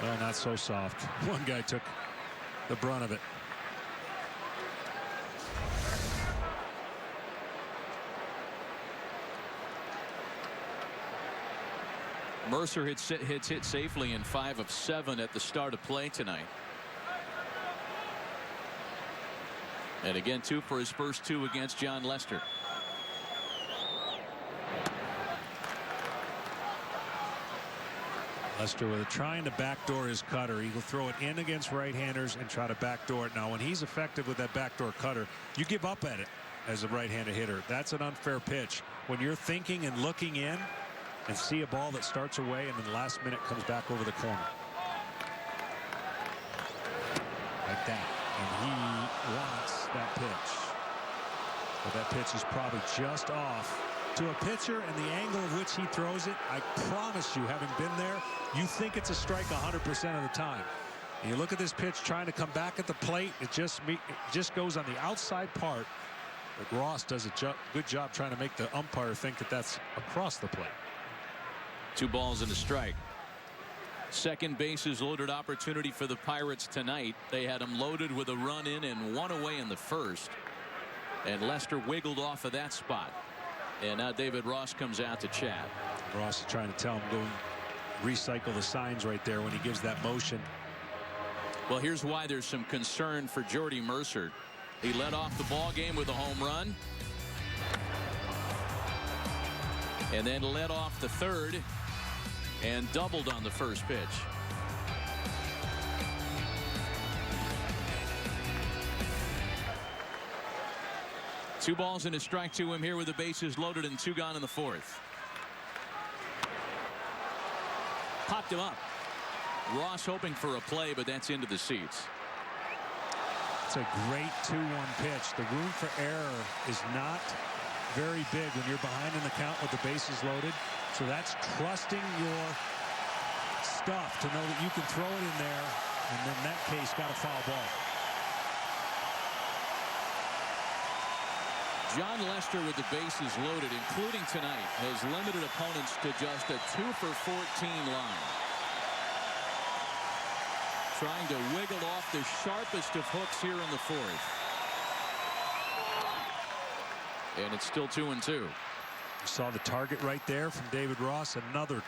Well, not so soft. One guy took the brunt of it. Mercer hits hit safely in 5 of 7 at the start of play tonight. And again, 2 for his first 2 against John Lester. Lester with trying to backdoor his cutter. He will throw it in against right-handers and try to backdoor it. Now, when he's effective with that backdoor cutter, you give up at it as a right-handed hitter. That's an unfair pitch. When you're thinking and looking in and see a ball that starts away and then the last minute comes back over the corner. Like that. And he wants that pitch. But that pitch is probably just off. To a pitcher and the angle of which he throws it, I promise you, having been there, you think it's a strike 100% of the time. And you look at this pitch trying to come back at the plate, it just goes on the outside part. But Ross does a good job trying to make the umpire think that that's across the plate. 2 balls and a strike. Second bases loaded opportunity for the Pirates tonight. They had him loaded with a run in and 1 away in the first. And Lester wiggled off of that spot. And now David Ross comes out to chat. Ross is trying to tell him, go and recycle the signs right there when he gives that motion. Well, here's why there's some concern for Jordy Mercer. He led off the ball game with a home run. And then led off the 3rd and doubled on the first pitch. Two balls and a strike to him here with the bases loaded and 2 gone in the 4th. Popped him up. Ross hoping for a play, but that's into the seats. It's a great 2-1 pitch. The room for error is not very big when you're behind in the count with the bases loaded. So that's trusting your stuff to know that you can throw it in there, and in that case got a foul ball. John Lester with the bases loaded, including tonight, has limited opponents to just a 2 for 14 line. Trying to wiggle off the sharpest of hooks here in the 4th. And it's still 2-2. You saw the target right there from David Ross. Another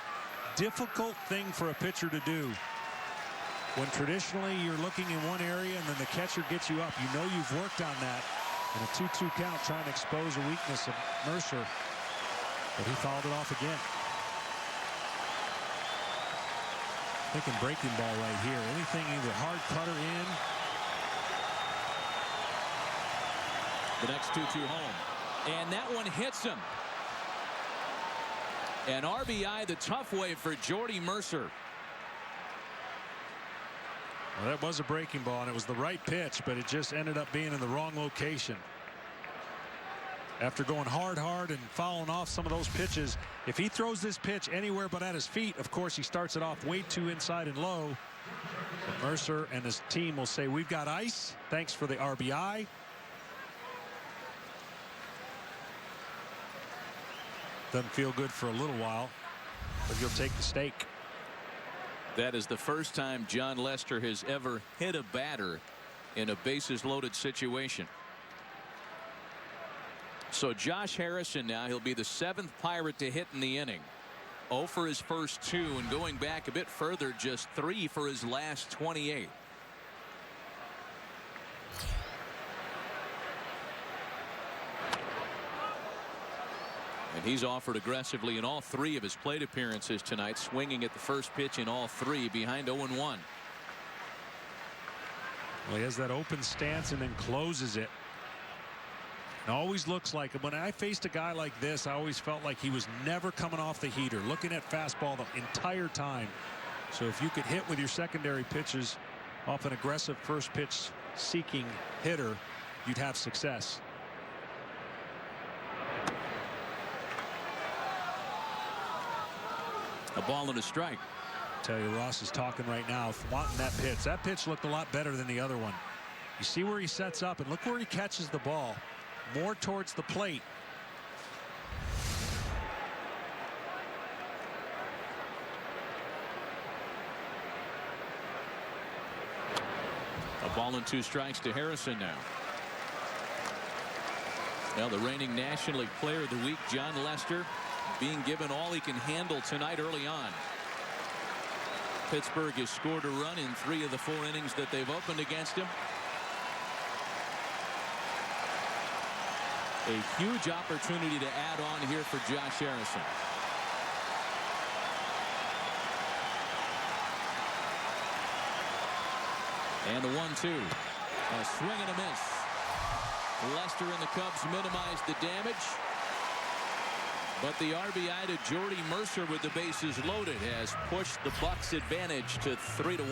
difficult thing for a pitcher to do. when traditionally you're looking in one area and then the catcher gets you up. You know you've worked on that. In a 2-2 count, trying to expose a weakness of Mercer. But he fouled it off again. Thinking breaking ball right here. Anything either hard cutter in. The next 2-2 home. And that one hits him. An RBI the tough way for Jordy Mercer. Well, that was a breaking ball, and it was the right pitch, but it just ended up being in the wrong location. After going hard, and fouling off some of those pitches, if he throws this pitch anywhere but at his feet, of course, he starts it off way too inside and low. But Mercer and his team will say, we've got ice. Thanks for the RBI. Doesn't feel good for a little while, but he'll take the stake. That is the first time John Lester has ever hit a batter in a bases loaded situation. So Josh Harrison now, he'll be the 7th Pirate to hit in the inning. 0 for his first 2, and going back a bit further, just 3 for his last 28. And he's offered aggressively in all 3 of his plate appearances tonight, swinging at the first pitch in all 3, behind 0-1. Well, he has that open stance and then closes it. It always looks like, when I faced a guy like this, I always felt like he was never coming off the heater, looking at fastball the entire time. So if you could hit with your secondary pitches off an aggressive first pitch seeking hitter, you'd have success. A ball and a strike. Tell you, Ross is talking right now, wanting that pitch. That pitch looked a lot better than the other one. You see where he sets up, and look where he catches the ball. More towards the plate. A ball and 2 strikes to Harrison now. Now the reigning National League Player of the Week, John Lester, being given all he can handle tonight early on. Pittsburgh has scored a run in 3 of the 4 innings that they've opened against him. A huge opportunity to add on here for Josh Harrison. And the 1-2. A swing and a miss. Lester and the Cubs minimize the damage. But the RBI to Jordy Mercer with the bases loaded has pushed the Bucs' advantage to 3-1.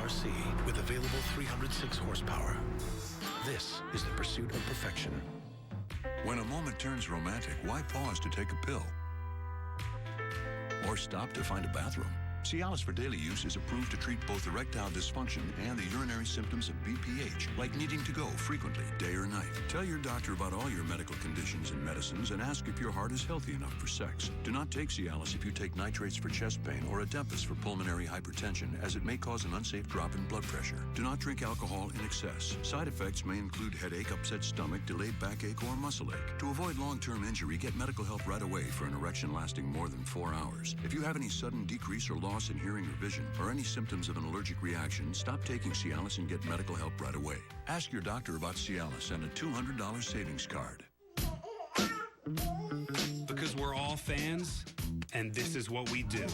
RC with available 306 horsepower. This is the pursuit of perfection. When a moment turns romantic, why pause to take a pill? Or stop to find a bathroom? Cialis for daily use is approved to treat both erectile dysfunction and the urinary symptoms of BPH, like needing to go frequently, day or night. Tell your doctor about all your medical conditions and medicines and ask if your heart is healthy enough for sex. Do not take Cialis if you take nitrates for chest pain or Adeptus for pulmonary hypertension, as it may cause an unsafe drop in blood pressure. Do not drink alcohol in excess. Side effects may include headache, upset stomach, delayed backache, or muscle ache. To avoid long-term injury, get medical help right away for an erection lasting more than 4 hours. If you have any sudden decrease or loss in hearing or vision, or any symptoms of an allergic reaction, stop taking Cialis and get medical help right away. Ask your doctor about Cialis and a $200 savings card. Because we're all fans, and this is what we do.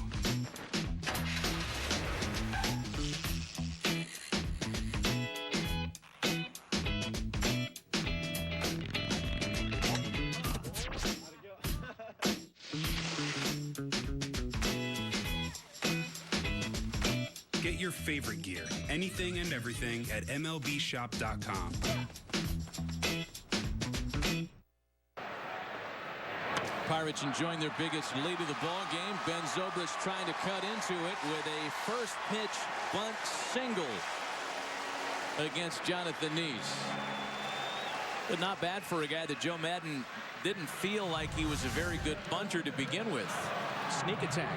Get your favorite gear, anything and everything at MLBshop.com. Pirates enjoying their biggest lead of the ball game. Ben Zobrist trying to cut into it with a first pitch bunt single against Jonathan Neese. But not bad for a guy that Joe Madden didn't feel like he was a very good bunter to begin with. Sneak attack.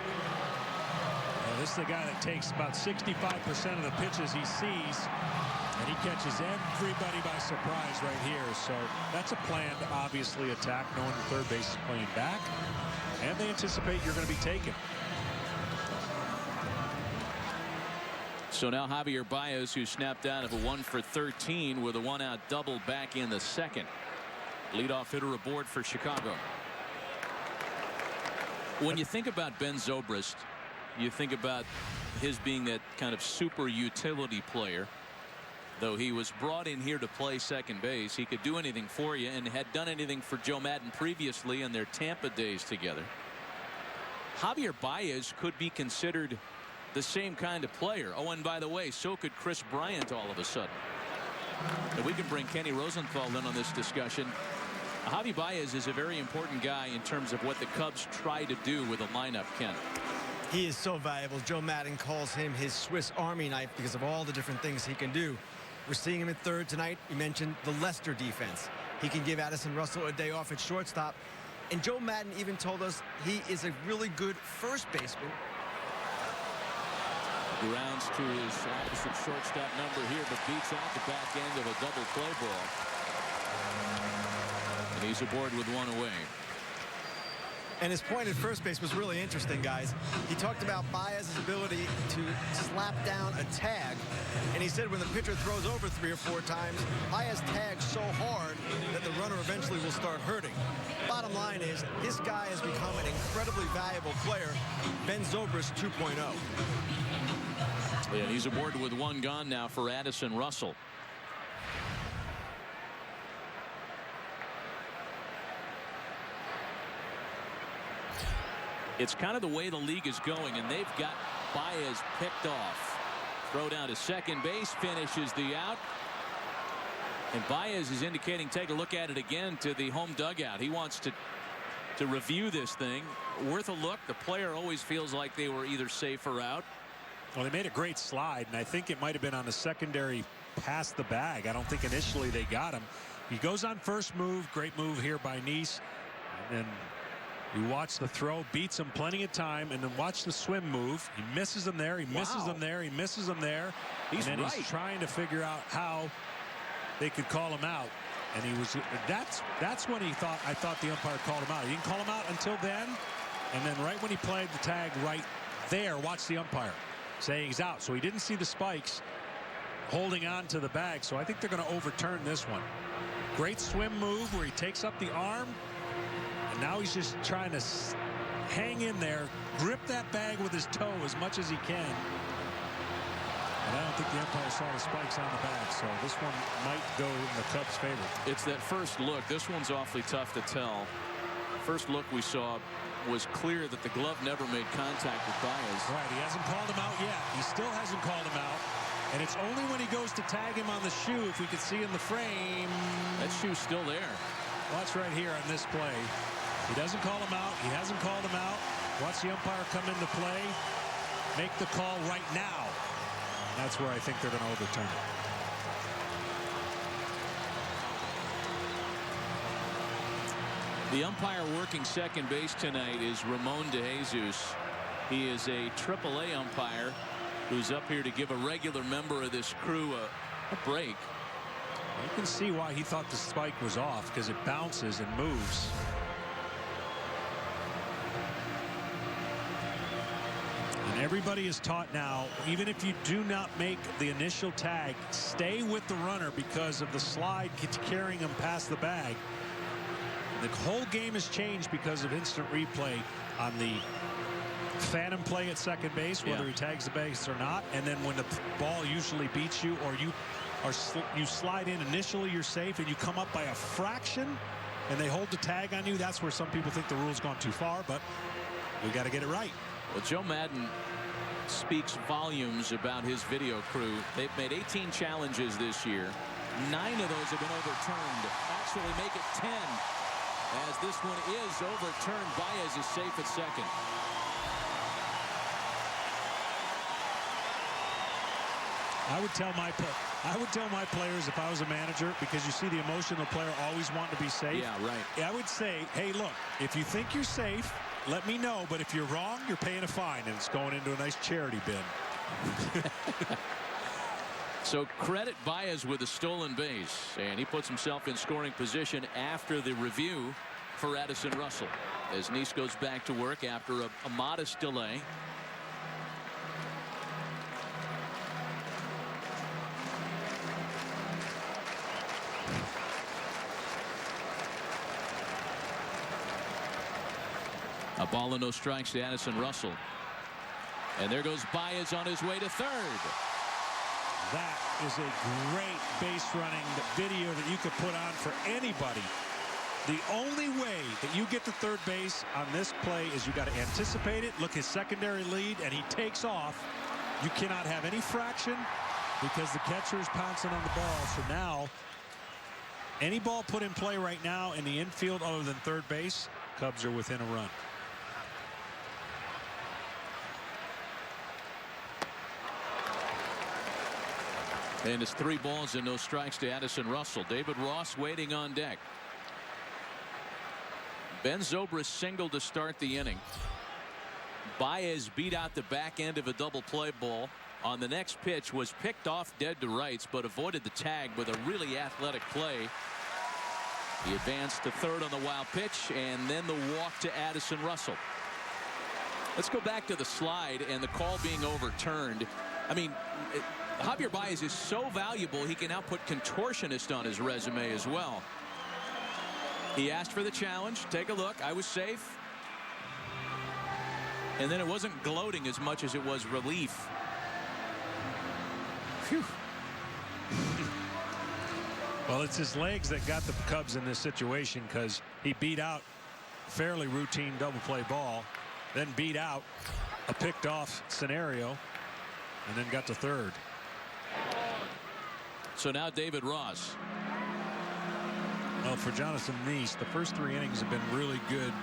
Well, this is the guy that takes about 65% of the pitches he sees, and he catches everybody by surprise right here. So that's a planned, obviously, attack, knowing the third base is playing back, and they anticipate you're going to be taken. So now Javier Baez, who snapped out of a 1 for 13 with a 1-out double back in the second. Leadoff hitter aboard for Chicago. When you think about Ben Zobrist, you think about his being that kind of super utility player. Though he was brought in here to play second base, he could do anything for you and had done anything for Joe Madden previously in their Tampa days together. Javier Baez could be considered the same kind of player. Oh, and by the way, so could Chris Bryant all of a sudden. And we can bring Kenny Rosenthal in on this discussion. Javi Baez is a very important guy in terms of what the Cubs try to do with a lineup, Ken. He is so valuable. Joe Madden calls him his Swiss Army knife because of all the different things he can do. We're seeing him at third tonight. You mentioned the Leicester defense. He can give Addison Russell a day off at shortstop. And Joe Madden even told us he is a really good first baseman. Grounds to his opposite shortstop number here, but beats out the back end of a double play ball. And he's aboard with one away. And his point at first base was really interesting, guys. He talked about Baez's ability to slap down a tag. And he said when the pitcher throws over 3 or 4 times, Baez tags so hard that the runner eventually will start hurting. Bottom line is, this guy has become an incredibly valuable player. Ben Zobrist 2.0. Yeah, he's aboard with one gone now for Addison Russell. It's kind of the way the league is going, and they've got Baez picked off. Throw down to second base, finishes the out. And Baez is indicating take a look at it again to the home dugout. He wants to review this thing. Worth a look. The player always feels like they were either safe or out. Well, they made a great slide, and I think it might have been on the secondary past the bag. I don't think initially they got him. He goes on first move. Great move here by Neese. And then you watch the throw, beats him plenty of time, and then watch the swim move. He misses him there. He misses him there. He misses him there. He's and then right. He's trying to figure out how they could call him out. And he was that's when I thought the umpire called him out. He didn't call him out until then. And then right when he played the tag right there, watch the umpire saying he's out. So he didn't see the spikes holding on to the bag. So I think they're going to overturn this one. Great swim move where he takes up the arm. And now he's just trying to hang in there, grip that bag with his toe as much as he can. And I don't think the umpire saw the spikes on the bag, so this one might go in the Cubs' favor. It's that first look. This one's awfully tough to tell. First look we saw was clear that the glove never made contact with Baez. Right, he hasn't called him out yet. He still hasn't called him out. And it's only when he goes to tag him on the shoe, if we could see in the frame. That shoe's still there. Watch right here on this play. He doesn't call him out. He hasn't called him out. Watch the umpire come into play. Make the call right now. That's where I think they're going to overturn it. The umpire working second base tonight is Ramon DeJesus. He is a AAA umpire who's up here to give a regular member of this crew a break. You can see why he thought the spike was off, because it bounces and moves. And everybody is taught now, even if you do not make the initial tag, stay with the runner because of the slide carrying him past the bag. The whole game has changed because of instant replay on the phantom play at second base, whether he tags the base or not. And then when the ball usually beats you, or you slide in initially, you're safe, and you come up by a fraction and they hold the tag on you. That's where some people think the rule's gone too far, but we got to get it right. Well, Joe Madden speaks volumes about his video crew. They've made 18 challenges this year. 9 of those have been overturned. Actually make it 10, as this one is overturned. Baez is safe at second. I would tell my players if I was a manager, because you see the emotional player always wanting to be safe. Yeah, right. I would say, hey, look, if you think you're safe, let me know. But if you're wrong, you're paying a fine, and it's going into a nice charity bin. So credit Baez with a stolen base, and he puts himself in scoring position after the review for Addison Russell, as Nice goes back to work after a modest delay. A ball and no strikes to Addison Russell. And there goes Baez on his way to third. That is a great base running video that you could put on for anybody. The only way that you get to third base on this play is you got to anticipate it, look his secondary lead, and he takes off. You cannot have any fraction because the catcher is pouncing on the ball. So now, any ball put in play right now in the infield other than third base, Cubs are within a run. And it's 3 balls and no strikes to Addison Russell. David Ross waiting on deck. Ben Zobrist singled to start the inning. Baez beat out the back end of a double play ball. On the next pitch was picked off dead to rights, but avoided the tag with a really athletic play. He advanced to third on the wild pitch, and then the walk to Addison Russell. Let's go back to the slide and the call being overturned. I mean, Javier Baez is so valuable, he can now put contortionist on his resume as well. He asked for the challenge. Take a look. I was safe. And then it wasn't gloating as much as it was relief. Phew. Well, it's his legs that got the Cubs in this situation, because he beat out fairly routine double play ball, then beat out a picked off scenario, and then got to third. So now David Ross. Well, for Jonathan Nice, the first 3 innings have been really good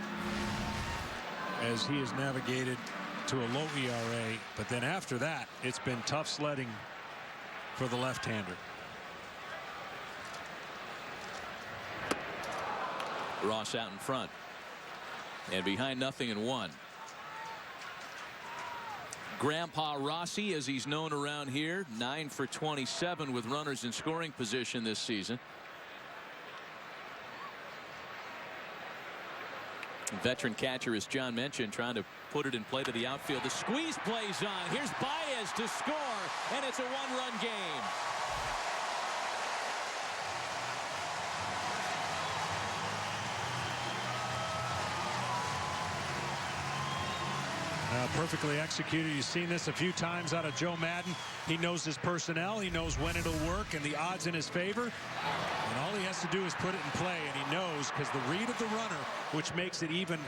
as he has navigated to a low ERA. But then after that, it's been tough sledding for the left-hander. Ross out in front. And behind 0-1. Grandpa Rossi, as he's known around here, 9 for 27 with runners in scoring position this season. Veteran catcher, as John mentioned, trying to put it in play to the outfield. The squeeze plays on. Here's Baez to score, and it's a 1-run game. Perfectly executed. You've seen this a few times out of Joe Madden. He knows his personnel. He knows when it'll work and the odds in his favor. And all he has to do is put it in play, and he knows, because the read of the runner, which makes it even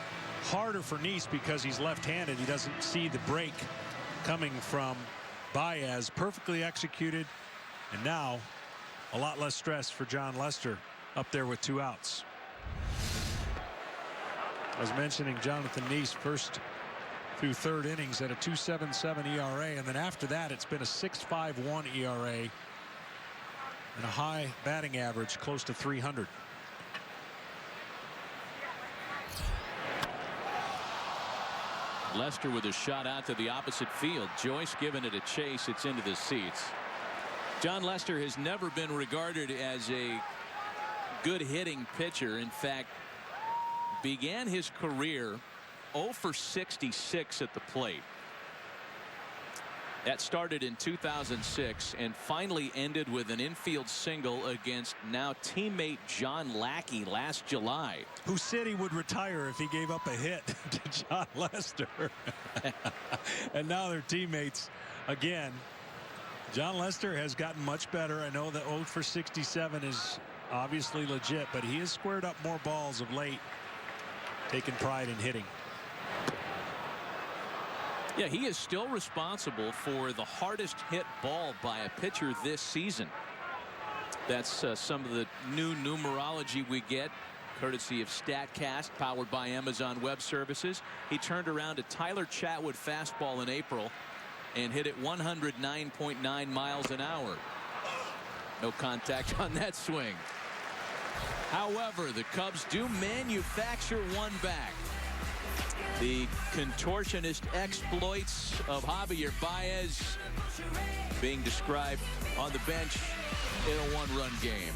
harder for Nice because he's left-handed. He doesn't see the break coming from Baez. Perfectly executed. And now a lot less stress for John Lester up there with 2 outs. I was mentioning Jonathan Nice first through third innings at a 2.77 ERA, and then after that it's been a 6.51 ERA and a high batting average close to 300. Lester with a shot out to the opposite field. Joyce giving it a chase. It's into the seats. John Lester has never been regarded as a good hitting pitcher. In fact, began his career 0 for 66 at the plate. That started in 2006 and finally ended with an infield single against now teammate John Lackey last July. Who said he would retire if he gave up a hit to John Lester. And now they're teammates again. John Lester has gotten much better. I know that 0 for 67 is obviously legit, but he has squared up more balls of late, taking pride in hitting. Yeah, he is still responsible for the hardest hit ball by a pitcher this season. That's some of the new numerology we get, courtesy of StatCast, powered by Amazon Web Services. He turned around a Tyler Chatwood fastball in April and hit it 109.9 miles an hour. No contact on that swing. However, the Cubs do manufacture one back. The contortionist exploits of Javier Baez being described on the bench in a one-run game.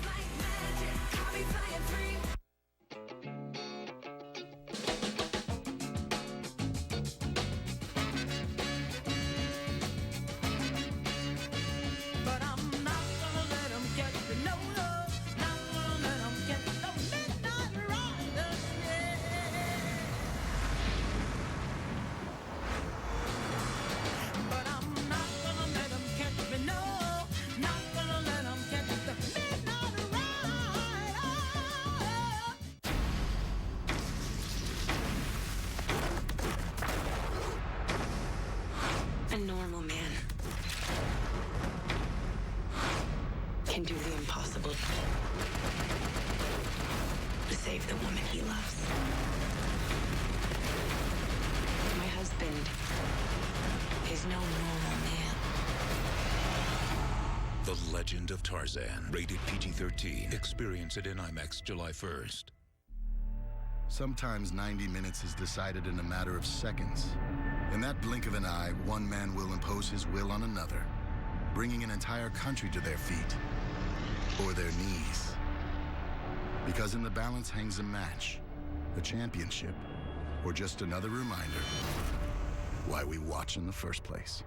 A normal man can do the impossible to save the woman he loves. My husband is no normal man. The Legend of Tarzan. Rated PG-13. Experience it in IMAX July 1st. Sometimes 90 minutes is decided in a matter of seconds. In that blink of an eye, one man will impose his will on another, bringing an entire country to their feet or their knees. Because in the balance hangs a match, a championship, or just another reminder why we watch in the first place.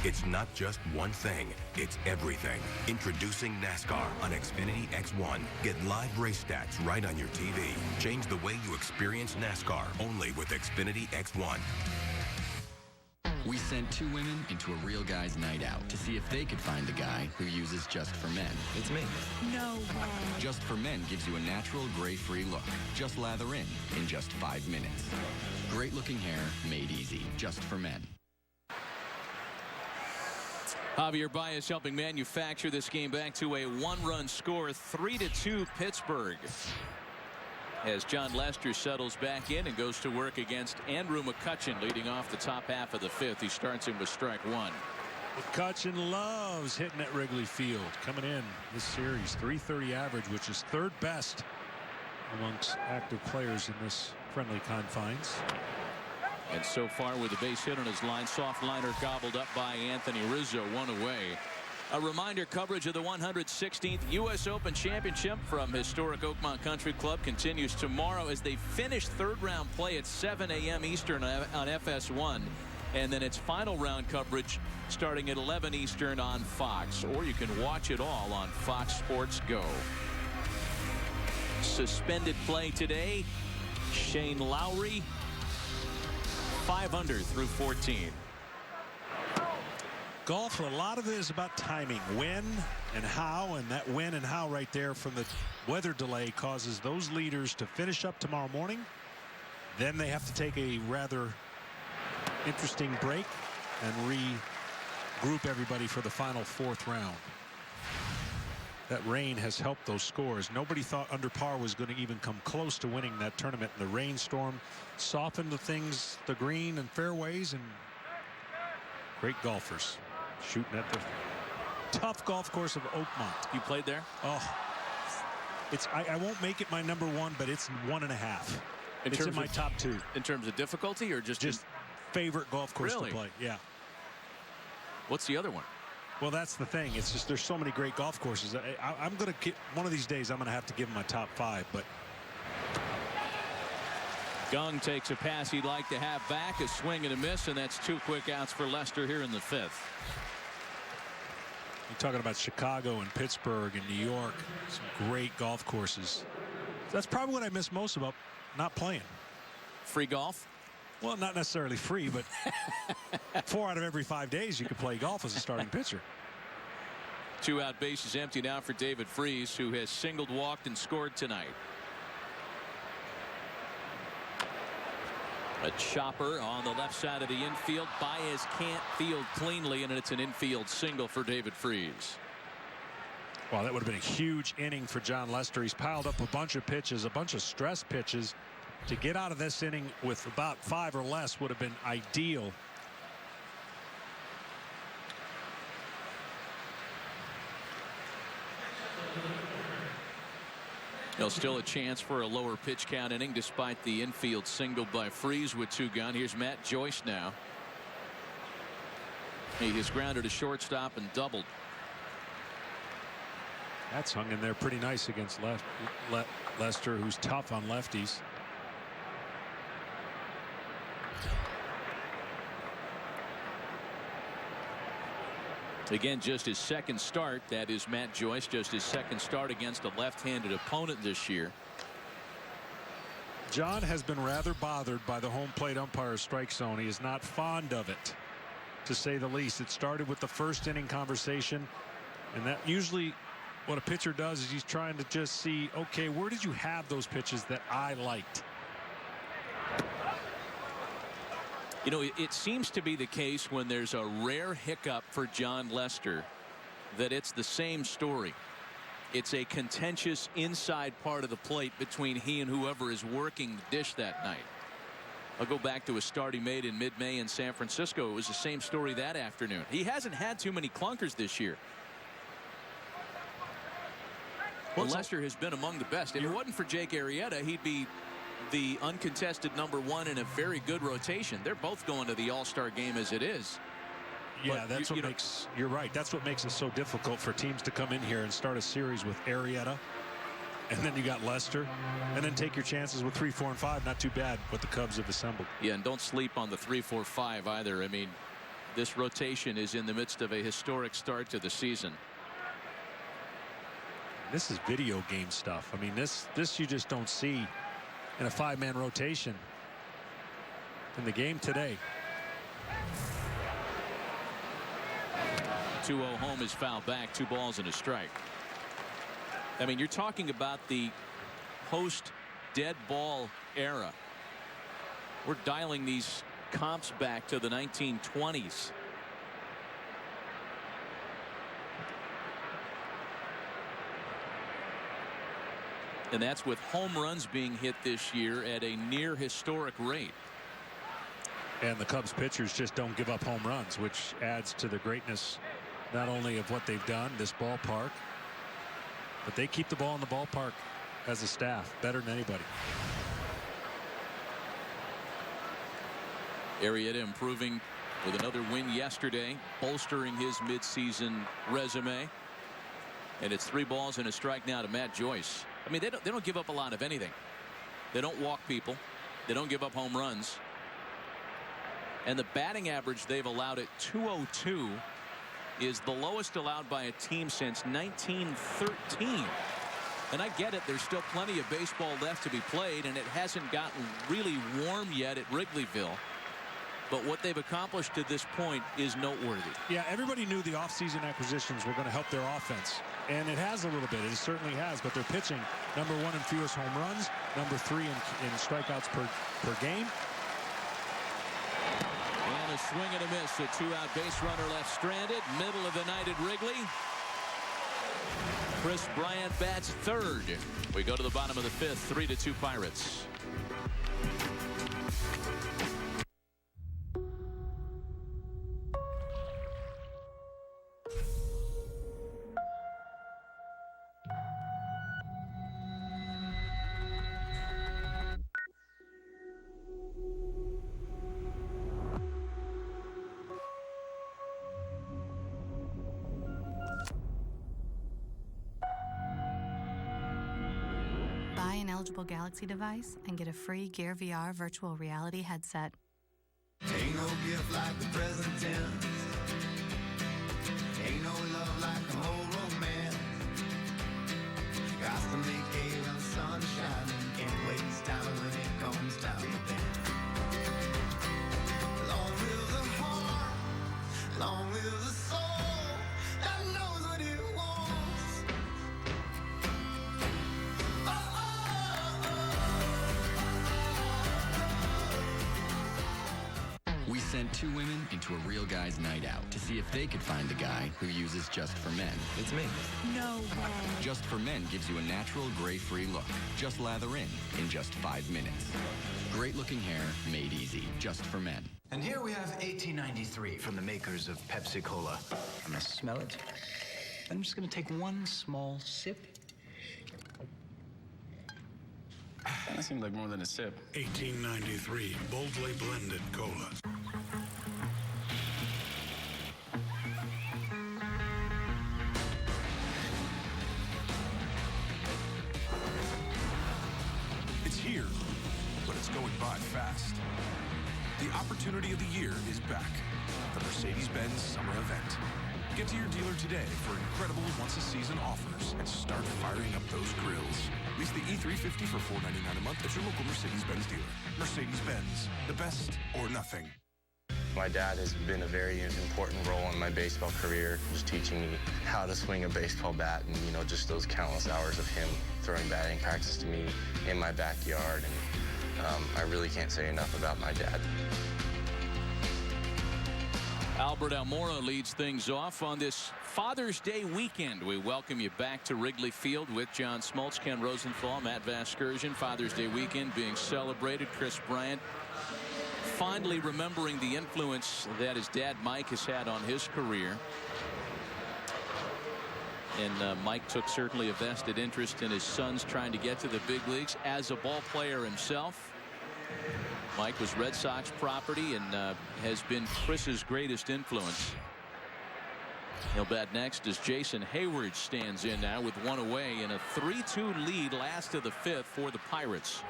It's not just one thing, it's everything. Introducing NASCAR on Xfinity X1. Get live race stats right on your TV. Change the way you experience NASCAR only with Xfinity X1. We sent two women into a real guy's night out to see if they could find a guy who uses Just for Men. It's me. No way. Just for Men gives you a natural gray-free look. Just lather in just 5 minutes. Great-looking hair made easy. Just for Men. Javier Baez helping manufacture this game back to a one-run score, 3-2 Pittsburgh. As John Lester settles back in and goes to work against Andrew McCutchen, leading off the top half of the fifth. He starts him with strike one. McCutchen loves hitting at Wrigley Field. Coming in this series, .330 average, which is third best amongst active players in this friendly confines. And so far with a base hit on his line, soft liner gobbled up by Anthony Rizzo, one away. A reminder, coverage of the 116th U.S. Open Championship from historic Oakmont Country Club continues tomorrow as they finish third round play at 7 a.m. Eastern on FS1. And then its final round coverage starting at 11 Eastern on Fox. Or you can watch it all on Fox Sports Go. Suspended play today. Shane Lowry, 5 under through 14. Golf, a lot of it is about timing. When and how, and that when and how right there from the weather delay causes those leaders to finish up tomorrow morning. Then they have to take a rather interesting break and regroup everybody for the final fourth round. That rain has helped those scores. Nobody thought under par was going to even come close to winning that tournament. And the rainstorm softened the things, the green and fairways, and great golfers shooting at the tough golf course of Oakmont. You played there? Oh, it's I won't make it my number one, but it's 1.5. It's in my top 2. In terms of difficulty, or just favorite golf course really? To play? Yeah. What's the other one? Well, that's the thing. It's just there's so many great golf courses. I'm going to get one of these days. I'm going to have to give him my top 5. But Gung takes a pass he'd like to have back, a swing and a miss, and that's 2 quick outs for Lester here in the fifth. You're talking about Chicago and Pittsburgh and New York, some great golf courses. That's probably what I miss most about not playing. Free golf? Well, not necessarily free, but 4 out of every 5 days you can play golf as a starting pitcher. 2 out, bases empty now for David Freese, who has singled, walked, and scored tonight. A chopper on the left side of the infield. Baez can't field cleanly, and it's an infield single for David Freese. Well, that would have been a huge inning for John Lester. He's piled up a bunch of pitches, a bunch of stress pitches. To get out of this inning with about 5 or less would have been ideal. There's still a chance for a lower pitch count inning despite the infield single by Freese with 2 gone. Here's Matt Joyce now. He has grounded a shortstop and doubled. That's hung in there pretty nice against Lester, who's tough on lefties. Again, just his second start. That is Matt Joyce, just his second start against a left-handed opponent this year. John has been rather bothered by the home plate umpire strike zone. He is not fond of it, to say the least. It started with the first inning conversation, and that usually what a pitcher does is he's trying to just see, okay, where did you have those pitches that I liked? You know, it seems to be the case when there's a rare hiccup for John Lester that it's the same story. It's a contentious inside part of the plate between he and whoever is working the dish that night. I'll go back to a start he made in mid-May in San Francisco. It was the same story that afternoon. He hasn't had too many clunkers this year. Well, Lester has been among the best. If it wasn't for Jake Arrieta, he'd be the uncontested #1 in a very good rotation. They're both going to the All-Star game as it is. Yeah, that's what makes, you're right. That's what makes it so difficult for teams to come in here and start a series with Arrieta. And then you got Lester. And then take your chances with 3, 4, and 5. Not too bad what the Cubs have assembled. Yeah, and don't sleep on the 3, 4, 5 either. I mean, this rotation is in the midst of a historic start to the season. This is video game stuff. I mean, this you just don't see in a 5-man rotation in the game today. 2-0 home is fouled back. 2 balls and a strike. I mean, you're talking about the post dead ball era. We're dialing these comps back to the 1920s. And that's with home runs being hit this year at a near historic rate. And the Cubs pitchers just don't give up home runs, which adds to the greatness not only of what they've done, this ballpark, but they keep the ball in the ballpark as a staff better than anybody. Arrieta improving with another win yesterday, bolstering his midseason resume. And it's 3 balls and a strike now to Matt Joyce. I mean, they don't give up a lot of anything. They don't walk people. They don't give up home runs. And the batting average they've allowed at .202 is the lowest allowed by a team since 1913. And I get it, there's still plenty of baseball left to be played, and it hasn't gotten really warm yet at Wrigleyville. But what they've accomplished to this point is noteworthy. Yeah, everybody knew the offseason acquisitions were going to help their offense. And it has a little bit. It certainly has. But they're pitching #1 in fewest home runs, #3 in strikeouts per game. And a swing and a miss. A 2-out base runner left stranded. Middle of the night at Wrigley. Chris Bryant bats third. We go to the bottom of the 5th. 3-2 Pirates. Buy an eligible Galaxy device and get a free Gear VR virtual reality headset. Ain't no gift like the present tense. Ain't no love like Got to make hay when the sun's shining. Can't waste time when it comes time to bend. Long live the heart, long live the soul that knows what it wants. We sent two women into a real guy's night out to see if they could find the guy who uses Just for Men. It's me. No way. Just for Men gives you a natural gray-free look. Just lather in just 5 minutes. Great-looking hair made easy. Just for Men. And here we have 1893 from the makers of Pepsi Cola. I'm gonna smell it. Then I'm just gonna take one small sip. That seems like more than a sip. 1893 boldly blended cola. It's here, but it's going by fast. The opportunity of the year is back. The Mercedes-Benz Summer Event. Get to your dealer today for incredible once-a-season offers and start firing up those grills. Lease the E350 for $499 a month at your local Mercedes-Benz dealer. Mercedes-Benz, the best or nothing. My dad has been a very important role in my baseball career, just teaching me how to swing a baseball bat and, you know, just those countless hours of him throwing batting practice to me in my backyard. And I really can't say enough about my dad. Albert Almora leads things off on this Father's Day weekend. We welcome you back to Wrigley Field with John Smoltz, Ken Rosenthal, Matt Vasgersian. Father's Day weekend being celebrated. Chris Bryant fondly remembering the influence that his dad Mike has had on his career. And Mike took certainly a vested interest in his sons trying to get to the big leagues as a ball player himself. Mike was Red Sox property and has been Chris's greatest influence. He'll bat next as Jason Hayward stands in now with one away in a 3-2 lead last of the fifth for the Pirates.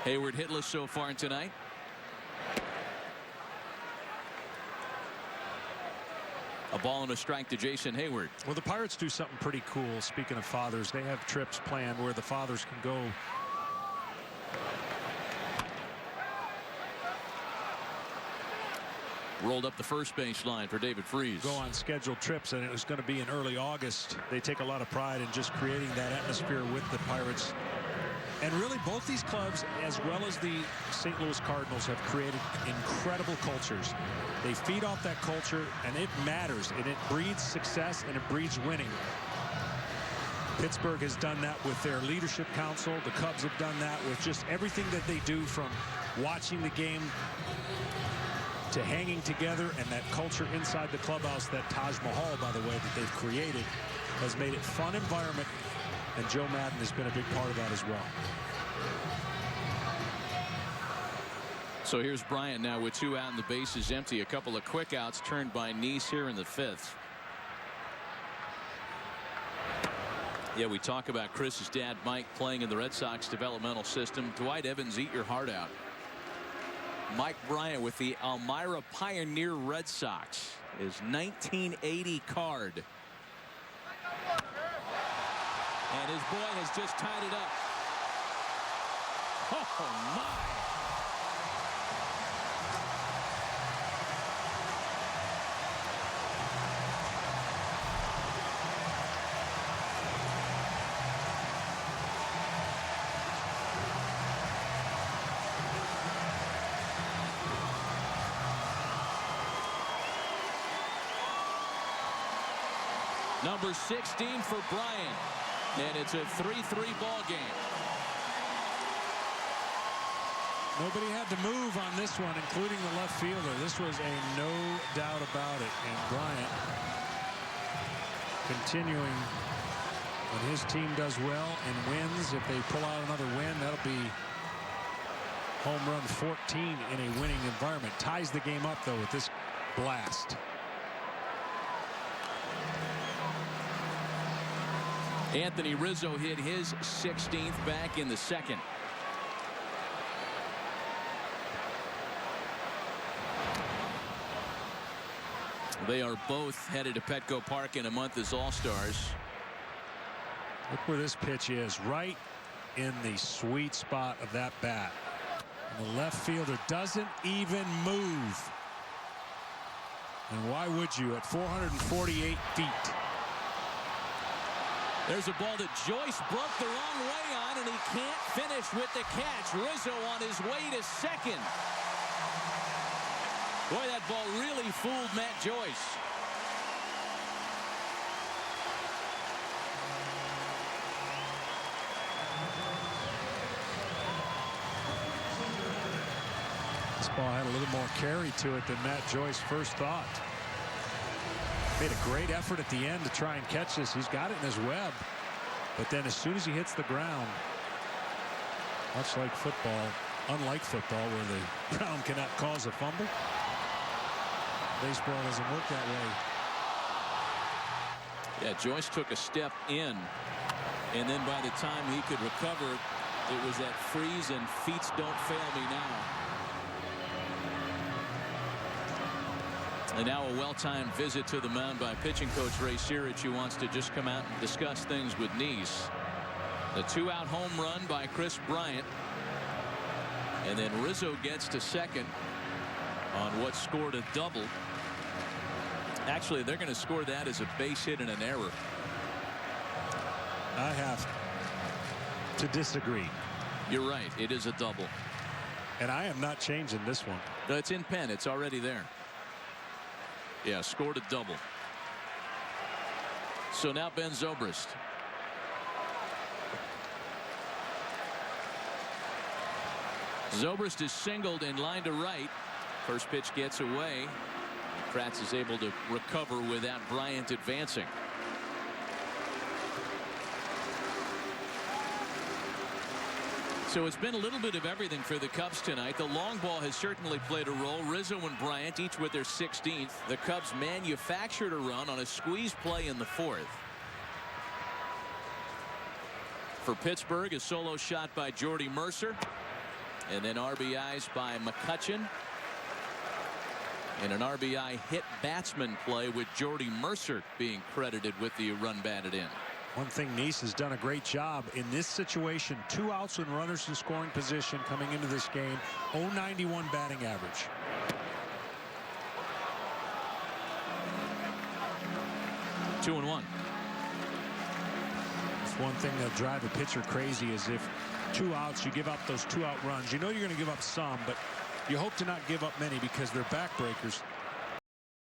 Hayward hitless so far tonight. A ball and a strike to Jason Hayward. Well, the Pirates do something pretty cool. Speaking of fathers, they have trips planned where the fathers can go. Rolled up the first base line for David Freese. Go on scheduled trips, and it was going to be in early August. They take a lot of pride in just creating that atmosphere with the Pirates. And really, both these clubs, as well as the St. Louis Cardinals, have created incredible cultures. They feed off that culture, and it matters, and it breeds success, and it breeds winning. Pittsburgh has done that with their leadership council. The Cubs have done that with just everything that they do, from watching the game to hanging together, and that culture inside the clubhouse, that Taj Mahal, by the way, that they've created, has made it a fun environment. And Joe Madden has been a big part of that as well. So here's Bryant now with 2 out and the bases empty. A couple of quick outs turned by Neese here in the fifth. Yeah, we talk about Chris's dad, Mike, playing in the Red Sox developmental system. Dwight Evans, eat your heart out. Mike Bryant with the Elmira Pioneer Red Sox, his 1980 card. And his boy has just tied it up. Oh, my. Number 16 for Bryant. And it's a 3-3 ball game. Nobody had to move on this one, including the left fielder. This was a no doubt about it. And Bryant continuing, when his team does well and wins, if they pull out another win, that'll be home run 14 in a winning environment. Ties the game up, though, with this blast. Anthony Rizzo hit his 16th back in the second. They are both headed to Petco Park in a month as All-Stars. Look where this pitch is, right in the sweet spot of that bat. And the left fielder doesn't even move. And why would you at 448 feet? There's a ball that Joyce broke the wrong way on, and he can't finish with the catch. Rizzo on his way to second. Boy, that ball really fooled Matt Joyce. This ball had a little more carry to it than Matt Joyce first thought. Made a great effort at the end to try and catch this. He's got it in his web. But then as soon as he hits the ground, much like football, unlike football where the ground cannot cause a fumble, baseball doesn't work that way. Yeah, Joyce took a step in, and then by the time he could recover, it was that freeze and feet don't fail me now. And now a well-timed visit to the mound by pitching coach Ray Searich, who wants to just come out and discuss things with Neese. The 2-out home run by Chris Bryant. And then Rizzo gets to second on what scored a double. Actually, they're going to score that as a base hit and an error. I have to disagree. You're right. It is a double. And I am not changing this one. No, it's in pen. It's already there. Yeah, scored a double. So now Ben Zobrist. Zobrist is singled in line to right. First pitch gets away. Kratz is able to recover without Bryant advancing. So it's been a little bit of everything for the Cubs tonight. The long ball has certainly played a role. Rizzo and Bryant each with their 16th. The Cubs manufactured a run on a squeeze play in the 4th. For Pittsburgh, a solo shot by Jordy Mercer. And then RBIs by McCutchen. And an RBI hit batsman play with Jordy Mercer being credited with the run batted in. One thing Neese has done a great job in this situation. 2 outs and runners in scoring position coming into this game. .091 batting average. Two and one. It's one thing that'll drive a pitcher crazy is if 2 outs, you give up those 2-out runs. You know you're going to give up some, but you hope to not give up many because they're backbreakers.